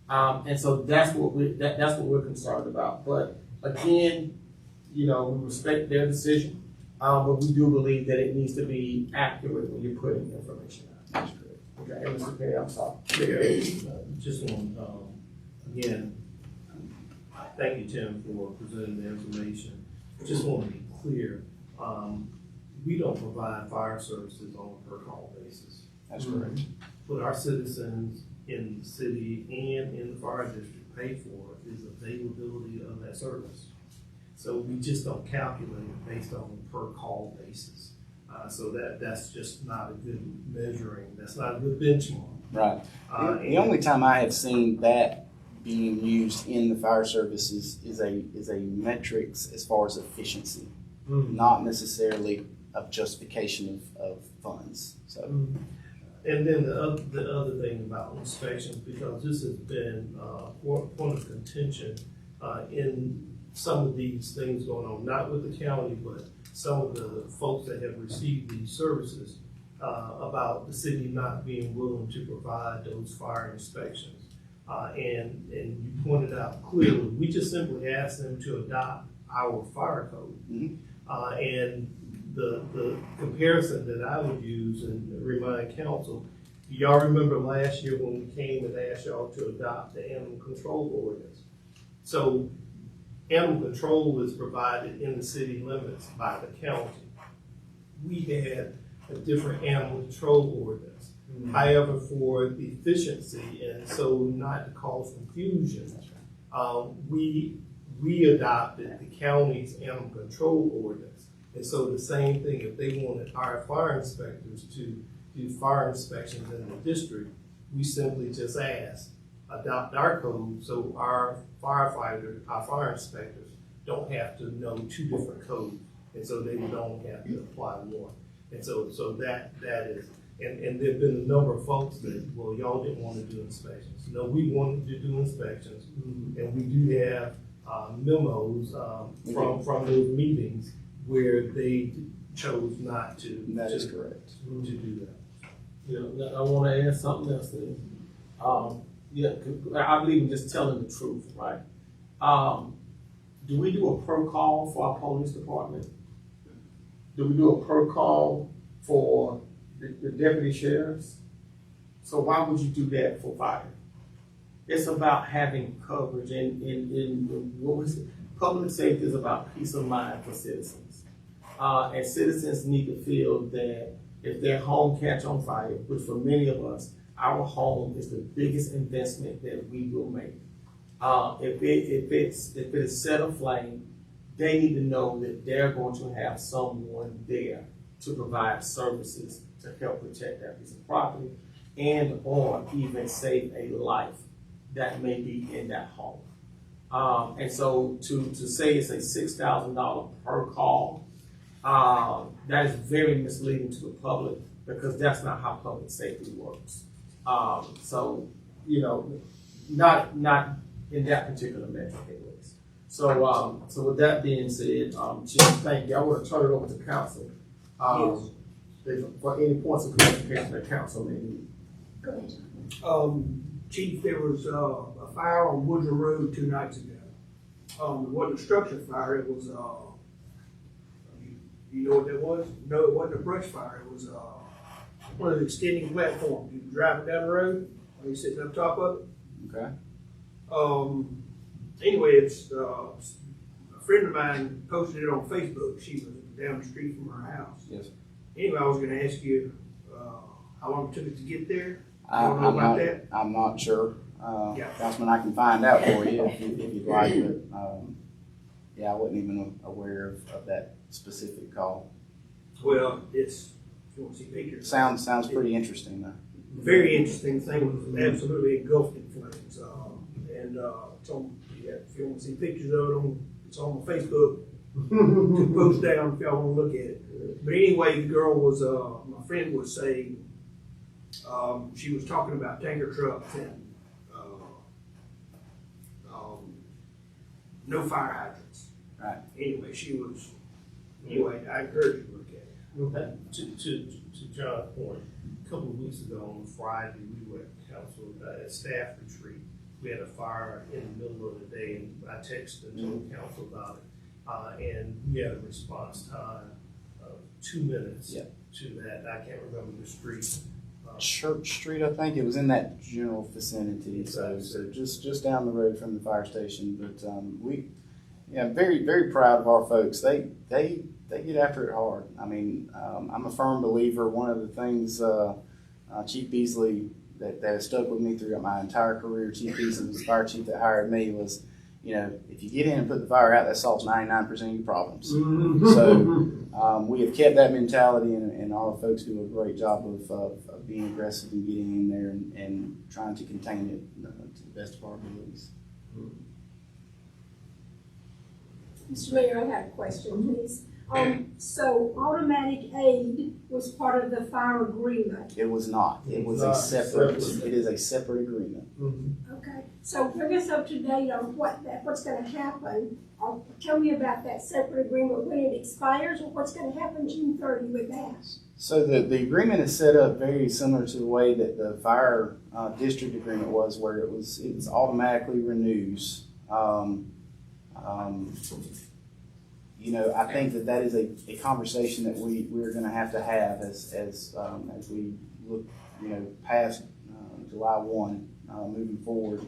And so that's what we're concerned about. But again, we respect their decision, but we do believe that it needs to be accurate when you're putting information out. That's correct. Okay, and Mr. Perry, I'm sorry. Just want, again, thank you, Tim, for presenting the information. Just want to be clear, we don't provide fire services on a per call basis. That's correct. What our citizens in the city and in the fire district pay for is availability of that service. So we just don't calculate it based on a per call basis. So that's just not a good measuring, that's not a good benchmark. Right. The only time I have seen that being used in the fire service is a metrics as far as efficiency, not necessarily of justification of funds. So. And then the other thing about inspections, because this has been point of contention in some of these things going on, not with the county, but some of the folks that have received these services about the city not being willing to provide those fire inspections. And you pointed out clearly, we just simply asked them to adopt our fire code. And the comparison that I would use and remind council, y'all remember last year when we came and asked y'all to adopt the animal control ordinance. So animal control is provided in the city limits by the county. We had a different animal control ordinance. However, for the efficiency and so not to cause confusion, we adopted the county's animal control ordinance. And so the same thing, if they wanted our fire inspectors to do fire inspections in the district, we simply just ask, adopt our code, so our firefighters, our fire inspectors don't have to know two different codes, and so they don't have to apply one. And so that is, and there've been a number of folks that, well, y'all didn't want to do inspections. No, we wanted to do inspections, and we do have memos from those meetings where they chose not to. That is correct. To do that. I want to add something else there. I believe in just telling the truth, right? Do we do a per call for our police department? Do we do a per call for the deputy sheriffs? So why would you do that for fire? It's about having coverage in what was it? Public safety is about peace of mind for citizens. And citizens need to feel that if their home catch on fire, which for many of us, our home is the biggest investment that we will make. If it is set aflame, they need to know that they're going to have someone there to provide services to help protect that piece of property and or even save a life that may be in that home. And so to say it's a $6,000 per call, that is very misleading to the public because that's not how public safety works. So, not in that particular metric anyways. So with that being said, Chief, thank you. I want to turn it over to council. For any points of clarification that council may need. Go ahead. Chief, there was a fire on Woodrow Road 2 nights ago. It wasn't a structure fire, it was, you know what that was? No, it wasn't a brush fire, it was one of the extending platforms. You driving down the road, or you sitting up top of it. Okay. Anyway, it's a friend of mine posted it on Facebook. She was down the street from her house. Yes. Anyway, I was going to ask you how long it took it to get there. I don't know about that. I'm not sure. Yeah. Councilman, I can find out for you if you'd like, but yeah, I wasn't even aware of that specific call. Well, it's, if you want to see pictures. Sounds pretty interesting though. Very interesting thing, was absolutely engulfed in flames. And it's on, yeah, if you want to see pictures of it, it's on my Facebook. To post down if y'all want to look at it. But anyway, the girl was, my friend was saying, she was talking about tanker trucks and no fire hydrants. Right. Anyway, I encourage you to look at it. To John's point, a couple of weeks ago on Friday, we were at council at staff retreat. We had a fire in the middle of the day, and I texted and told council about it. And we had a response time of 2 minutes to that. I can't remember the street. Church Street, I think it was in that general vicinity. So just down the road from the fire station. But very very proud of our folks. They get after it hard. I mean, I'm a firm believer. One of the things Chief Beasley that has stuck with me throughout my entire career. Chief Beasley was the fire chief that hired me. Was if you get in and put the fire out, that solves 99% of your problems. So we have kept that mentality, and our folks do a great job of being aggressive and getting in there and trying to contain it to the best of our abilities. Mr. Mayor, I have a question, please. So automatic aid was part of the fire agreement. It was not. It was a separate. It is a separate agreement. Okay, so bring us up to date on what's going to happen. Tell me about that separate agreement, when it expires, or what's going to happen June 30 with that. So the agreement is set up very similar to the way that the fire district agreement was, where it's automatically renews. I think that is a conversation that we're going to have as we look, past July 1, moving forward.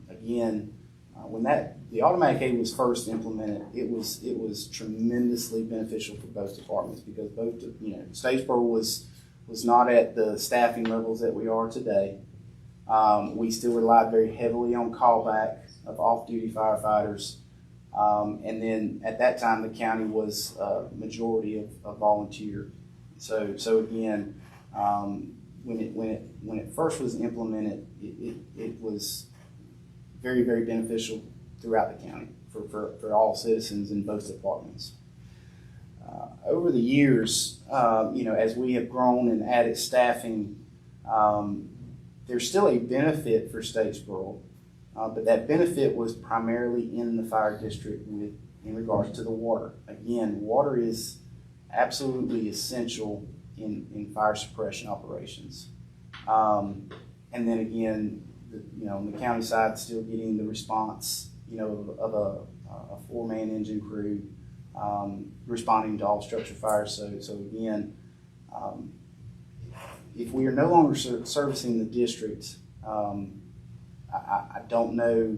Again, when the automatic aid was first implemented, it was tremendously beneficial for both departments because Statesboro was not at the staffing levels that we are today. We still relied very heavily on callback of off-duty firefighters. And then at that time, the county was majority of volunteer. So again, When it first was implemented, it was very, very beneficial throughout the county for all citizens in both departments. Over the years, as we have grown and added staffing, there's still a benefit for Statesboro, but that benefit was primarily in the fire district in regards to the water. Again, water is absolutely essential in fire suppression operations. And then again, on the county side, still getting the response, of a four-man engine crew responding to all structure fires. So again, if we are no longer servicing the district, I don't know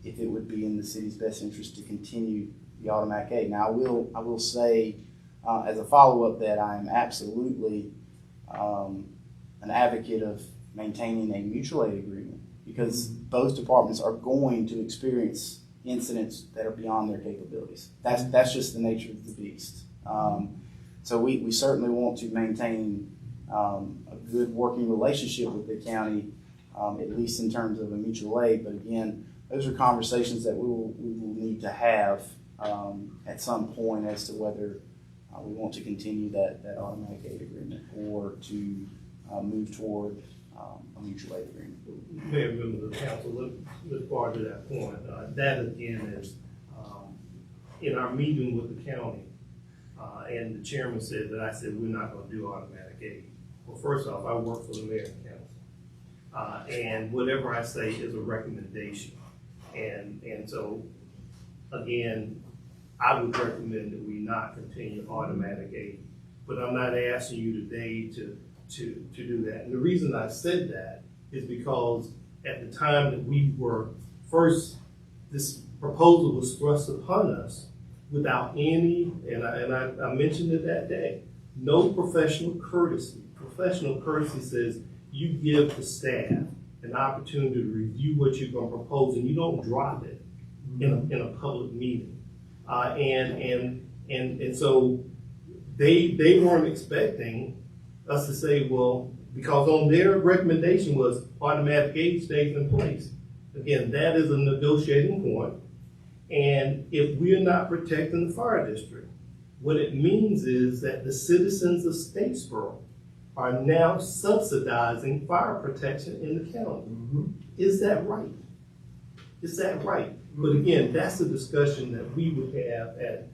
if it would be in the city's best interest to continue the automatic aid. Now, I will say as a follow-up that I am absolutely an advocate of maintaining a mutual aid agreement, because both departments are going to experience incidents that are beyond their capabilities. That's just the nature of the beast. So we certainly want to maintain a good working relationship with the county, at least in terms of a mutual aid. But again, those are conversations that we will need to have at some point as to whether we want to continue that automatic aid agreement or to move toward a mutual aid agreement. Mayor, members of the council, let's forward to that point. That again is in our meeting with the county, and the chairman said that I said we're not going to do automatic aid. Well, first off, I work for the mayor and council, and whatever I say is a recommendation, and so again, I would recommend that we not continue automatic aid. But I'm not asking you today to do that. And the reason I said that is because at the time that we were first, this proposal was thrust upon us without any, and I mentioned it that day, no professional courtesy. Professional courtesy says you give the staff an opportunity to review what you're going to propose, and you don't drop it in a public meeting. And so they weren't expecting us to say, well, because on their recommendation was automatic aid stays in place. Again, that is a negotiating point. And if we're not protecting the fire district, what it means is that the citizens of Statesboro are now subsidizing fire protection in the county. Is that right? Is that right? But again, that's a discussion that we would have at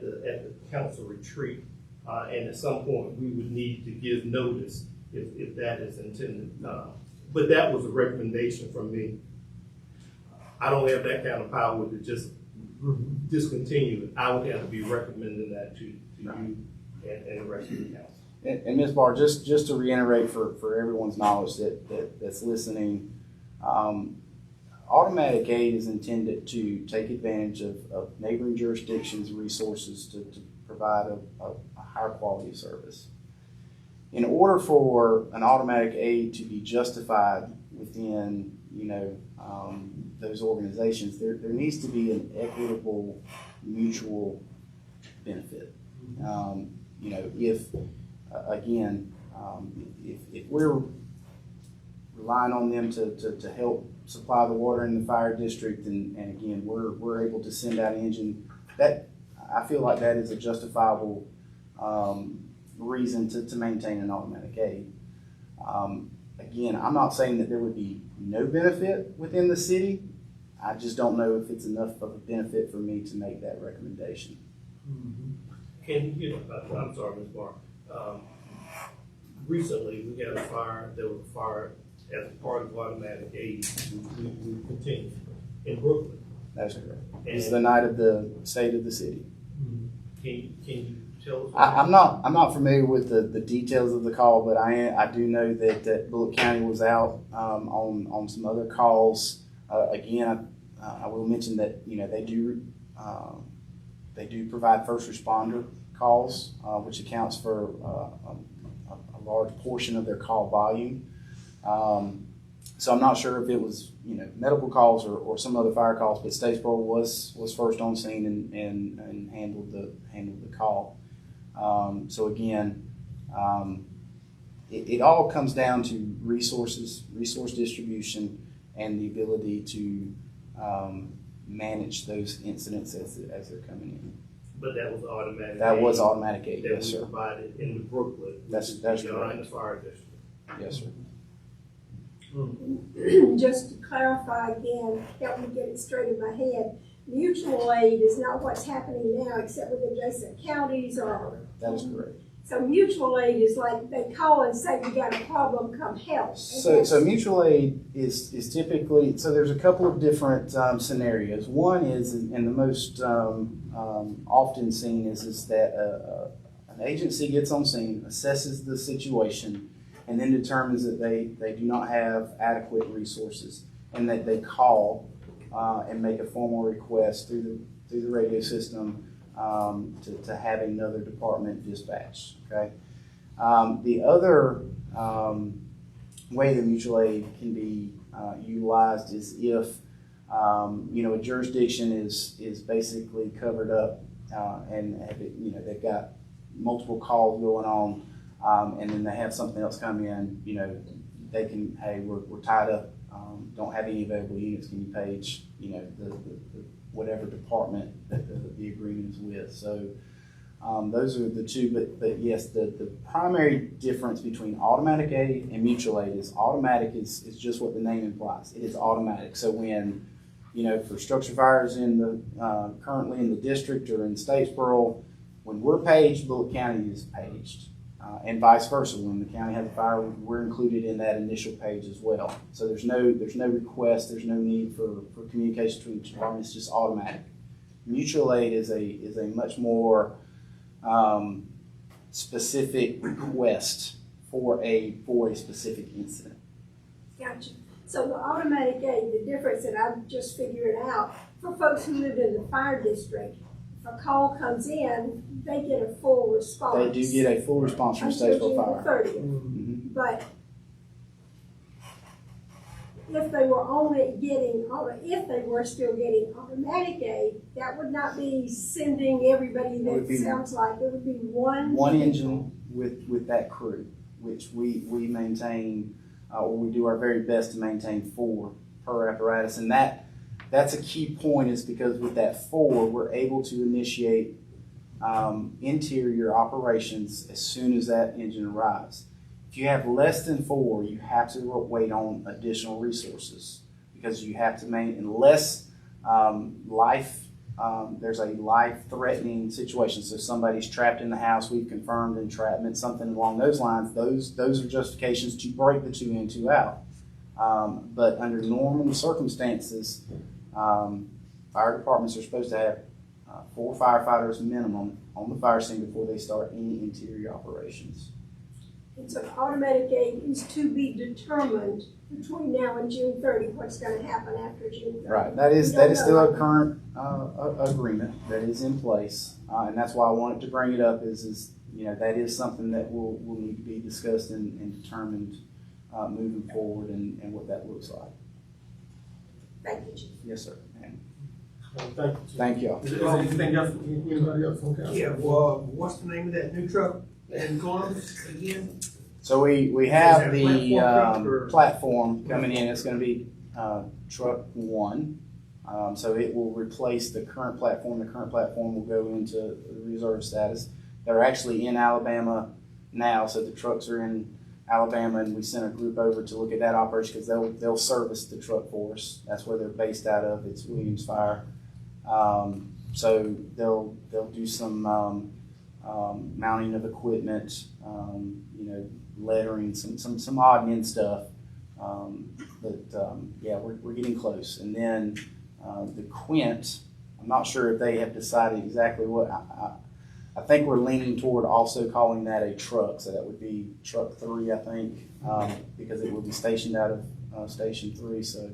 the council retreat. And at some point, we would need to give notice if that is intended. But that was a recommendation from me. I don't have that kind of power to just discontinue it. I would have to be recommending that to you and the rest of the council. And Ms. Barr, just to reiterate for everyone's knowledge that's listening, automatic aid is intended to take advantage of neighboring jurisdictions' resources to provide a higher quality of service. In order for an automatic aid to be justified within, those organizations, there needs to be an equitable mutual benefit. If we're relying on them to help supply the water in the fire district, and again, we're able to send out an engine, that I feel like that is a justifiable reason to maintain an automatic aid. Again, I'm not saying that there would be no benefit within the city. I just don't know if it's enough of a benefit for me to make that recommendation. I'm sorry, Ms. Barr. Recently, we had there was a fire as part of automatic aid. We continued in Brooklyn. That's correct. It's the night of the state of the city. Can you tell us? I'm not familiar with the details of the call, but I do know that Bullock County was out on some other calls. Again, I will mention that they do provide first responder calls, which accounts for a large portion of their call volume. So I'm not sure if it was medical calls or some other fire calls, but Statesboro was first on scene and handled the call. So again, it all comes down to resources, resource distribution, and the ability to manage those incidents as they're coming in. But that was automatic. That was automatic aid, That yes, we sir. provided in the booklet. That's beyond correct. the fire district. Yes, sir. Just to clarify again, help me get it straight in my head, mutual aid is not what's happening now except with adjacent counties or. That is correct. So mutual aid is like they call and say, we got a problem, come help. So mutual aid is typically, so there's a couple of different scenarios. One is, and the most often seen is that an agency gets on scene, assesses the situation, and then determines that they do not have adequate resources, and that they call and make a formal request through the radio system to have another department dispatched. Okay. The other way that mutual aid can be utilized is if a jurisdiction is basically covered up and they've got multiple calls going on, and then they have something else come in. They can, hey, we're tied up, don't have any available units. Can you page the whatever department that the agreement is with? So those are the two, but yes, the primary difference between automatic aid and mutual aid is automatic is just what the name implies. It is automatic. So when, for structure fires currently in the district or in Statesboro, when we're paged, Bullitt County is paged. And vice versa. When the county has a fire, we're included in that initial page as well. So there's no request, there's no need for communication between the departments, it's just automatic. Mutual aid is a much more specific request for a specific incident. Gotcha. So the automatic aid, the difference that I'm just figuring out, for folks who live in the fire district, if a call comes in, they get a full response. They do get a full response from Statesboro Fire. Until June 30th. Mhm. But if they were still getting automatic aid, that would not be sending everybody It would that be sounds like, it would be one. One engine with that crew, which we maintain, or we do our very best to maintain 4 per apparatus. And that's a key point, is because with that 4, we're able to initiate interior operations as soon as that engine arrives. If you have less than 4, you have to wait on additional resources, because you have to unless there's a life-threatening situation. So somebody's trapped in the house, we've confirmed entrapment, something along those lines. Those are justifications to break the 2 in, 2 out. But under normal circumstances, fire departments are supposed to have 4 firefighters minimum on the fire scene before they start any interior operations. And so automatic aid is to be determined between now and June 30, what's going to happen after June 30. Right. That is still a current agreement that is in place, and that's why I wanted to bring it up. Is that is something that will need to be discussed and determined moving forward, and what that looks like. Thank you, Chief. Yes, sir. And Thank you. thank y'all. Is there anything else, anybody else on council? Yeah, well, what's the name of that new truck in Columbus again? So we have Is that the platform or- platform coming in. It's going to be truck 1. So it will replace the current platform. The current platform will go into the reserve status. They're actually in Alabama now, so the trucks are in Alabama, and we sent a group over to look at that operation because they'll service the truck for us. That's where they're based out of. It's Williams Fire. So they'll do some mounting of equipment, lettering, some odd end stuff. Yeah, we're getting close. And then the Quint, I'm not sure if they have decided exactly what. I think we're leaning toward also calling that a truck, so that would be truck 3, I think, because it will be stationed out of Station 3. So,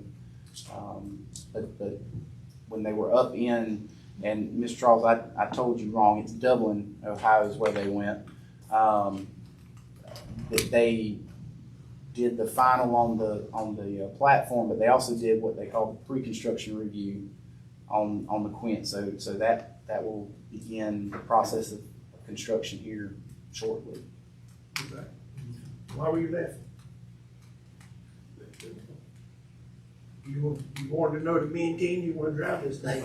but when they were up in, and Mr. Charles, I told you wrong. It's Dublin, Ohio, is where they went. That they did the final on the platform, but they also did what they call the pre-construction review on the Quint. So that will begin the process of construction here shortly. Okay. Why were you laughing? You wanted to know the men team, you want to drive this thing.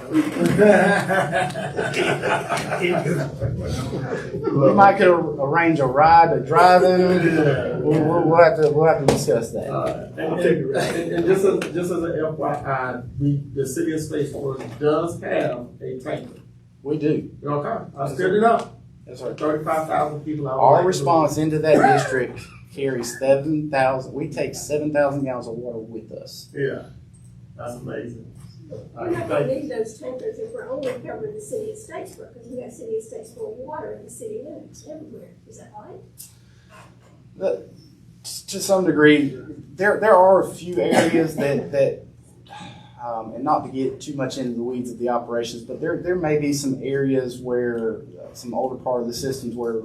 We might could arrange a ride to drive in. We'll have to discuss that. And just as an FYI, the city of Statesboro does have a tanker. We do. Okay, I filled it up. Yes, sir. 35,000 people. Our response into that district carries 7,000. We take 7,000 gallons of water with us. Yeah, that's amazing. We're not gonna need those tankers if we're only covering the city of Statesboro, because we got city of Statesboro water in the city limits everywhere. Is that right? To some degree, there are a few areas that and not to get too much into the weeds of the operations, but there may be some areas where some older part of the systems where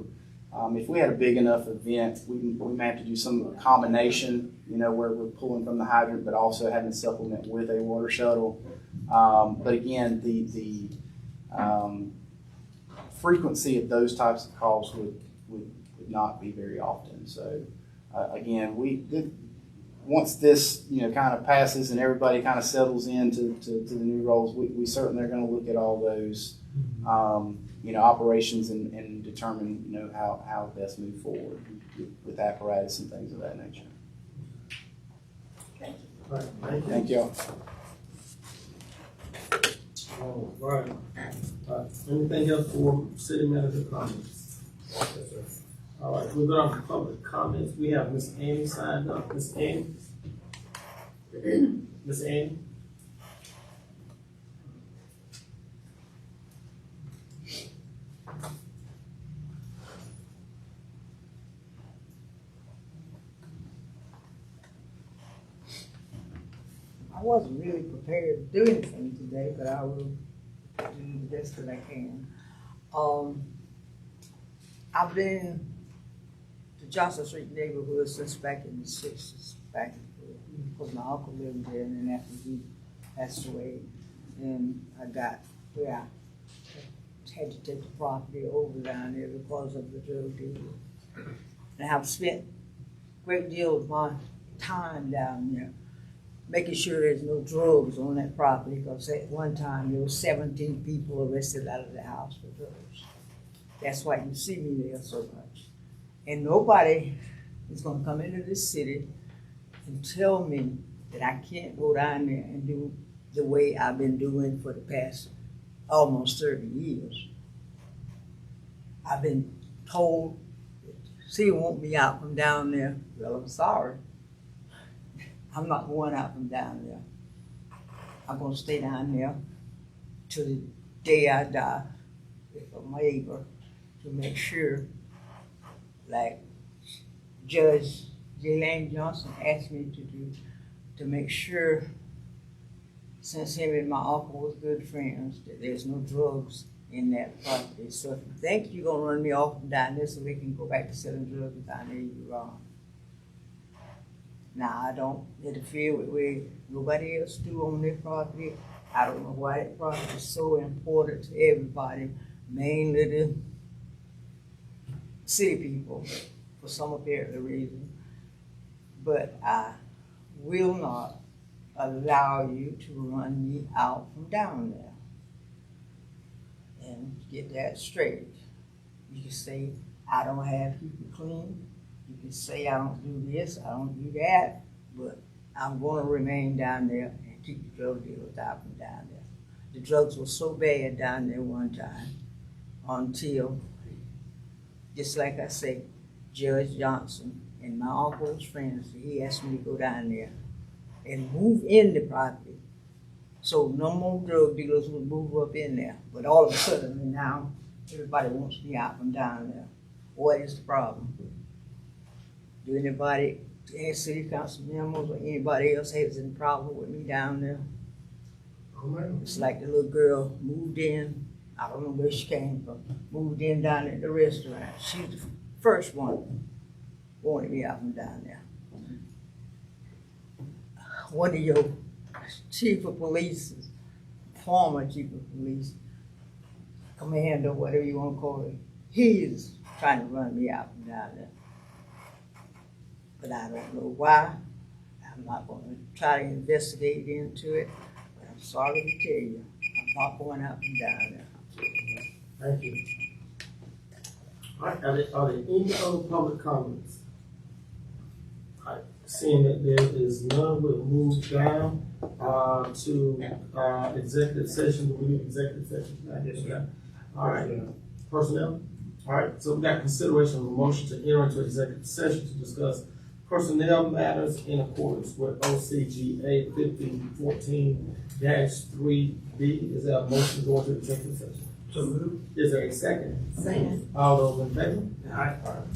if we had a big enough event, we may have to do some combination, where we're pulling from the hydrant, but also having to supplement with a water shuttle. But again, the frequency of those types of calls would not be very often. So again, once this kind of passes and everybody kind of settles into the new roles, we certainly are going to look at all those operations and determine how best move forward with apparatus and things of that nature. All right, Thank y'all. All right. Anything else for city manager comments? All right, we're going to public comments. We have Miss Annie signed up. Miss Annie? Miss Annie? I wasn't really prepared to do anything today, but I will do the best that I can. I've been to Johnson Street neighborhood since back in the 60s, because my uncle lived there, and then after he passed away, then I got where I had to take the property over down there because of the drug deal. And I've spent a great deal of my time down there making sure there's no drugs on that property, because at one time there were 17 people arrested out of the house for drugs. That's why you see me there so much. And nobody is gonna come into this city and tell me that I can't go down there and do the way I've been doing for the past almost 30 years. I've been told that the city won't be out from down there. Well, I'm sorry. I'm not going out from down there. I'm gonna stay down there till the day I die if I'm able to make sure, like Judge J. Lane Johnson asked me to do, to make sure, since him and my uncle was good friends, that there's no drugs in that property. So if you think you're gonna run me off from down there so we can go back to selling drugs down there, you're wrong. Now, I don't interfere with what nobody else do on their property. I don't know why that property is so important to everybody, mainly the city people, for some apparent reason. But I will not allow you to run me out from down there. And get that straight. You can say, I don't have people clean. You can say I don't do this, I don't do that, but I'm going to remain down there and keep the drug dealers out from down there. The drugs were so bad down there one time until, just like I say, Judge Johnson and my uncle's friends, he asked me to go down there and move in the property so no more drug dealers would move up in there. But all of a sudden now, everybody wants me out from down there. What is the problem? Do anybody, any city council members or anybody else has any problem with me down there? It's like the little girl moved in, I don't know where she came from, moved in down at the restaurant. She's the first one wanted me out from down there. One of your chief of police, former chief of police, commander, whatever you want to call it, he is trying to run me out from down there. but I don't know why. I'm not gonna try to investigate into it, but I'm sorry to tell you, I'm not going up and down there. Thank you. All right, are there any other public comments? All right, seeing that there is none, we'll move down, to, executive session. Do we need executive session? Yes, sir. All right, personnel? All right, so we got consideration of a motion to enter into executive session to discuss personnel matters in accordance with OCGA 5014-3B. Is there a motion to go into executive session? So move. Is there a second? Second. All those in favor? Aye. All right.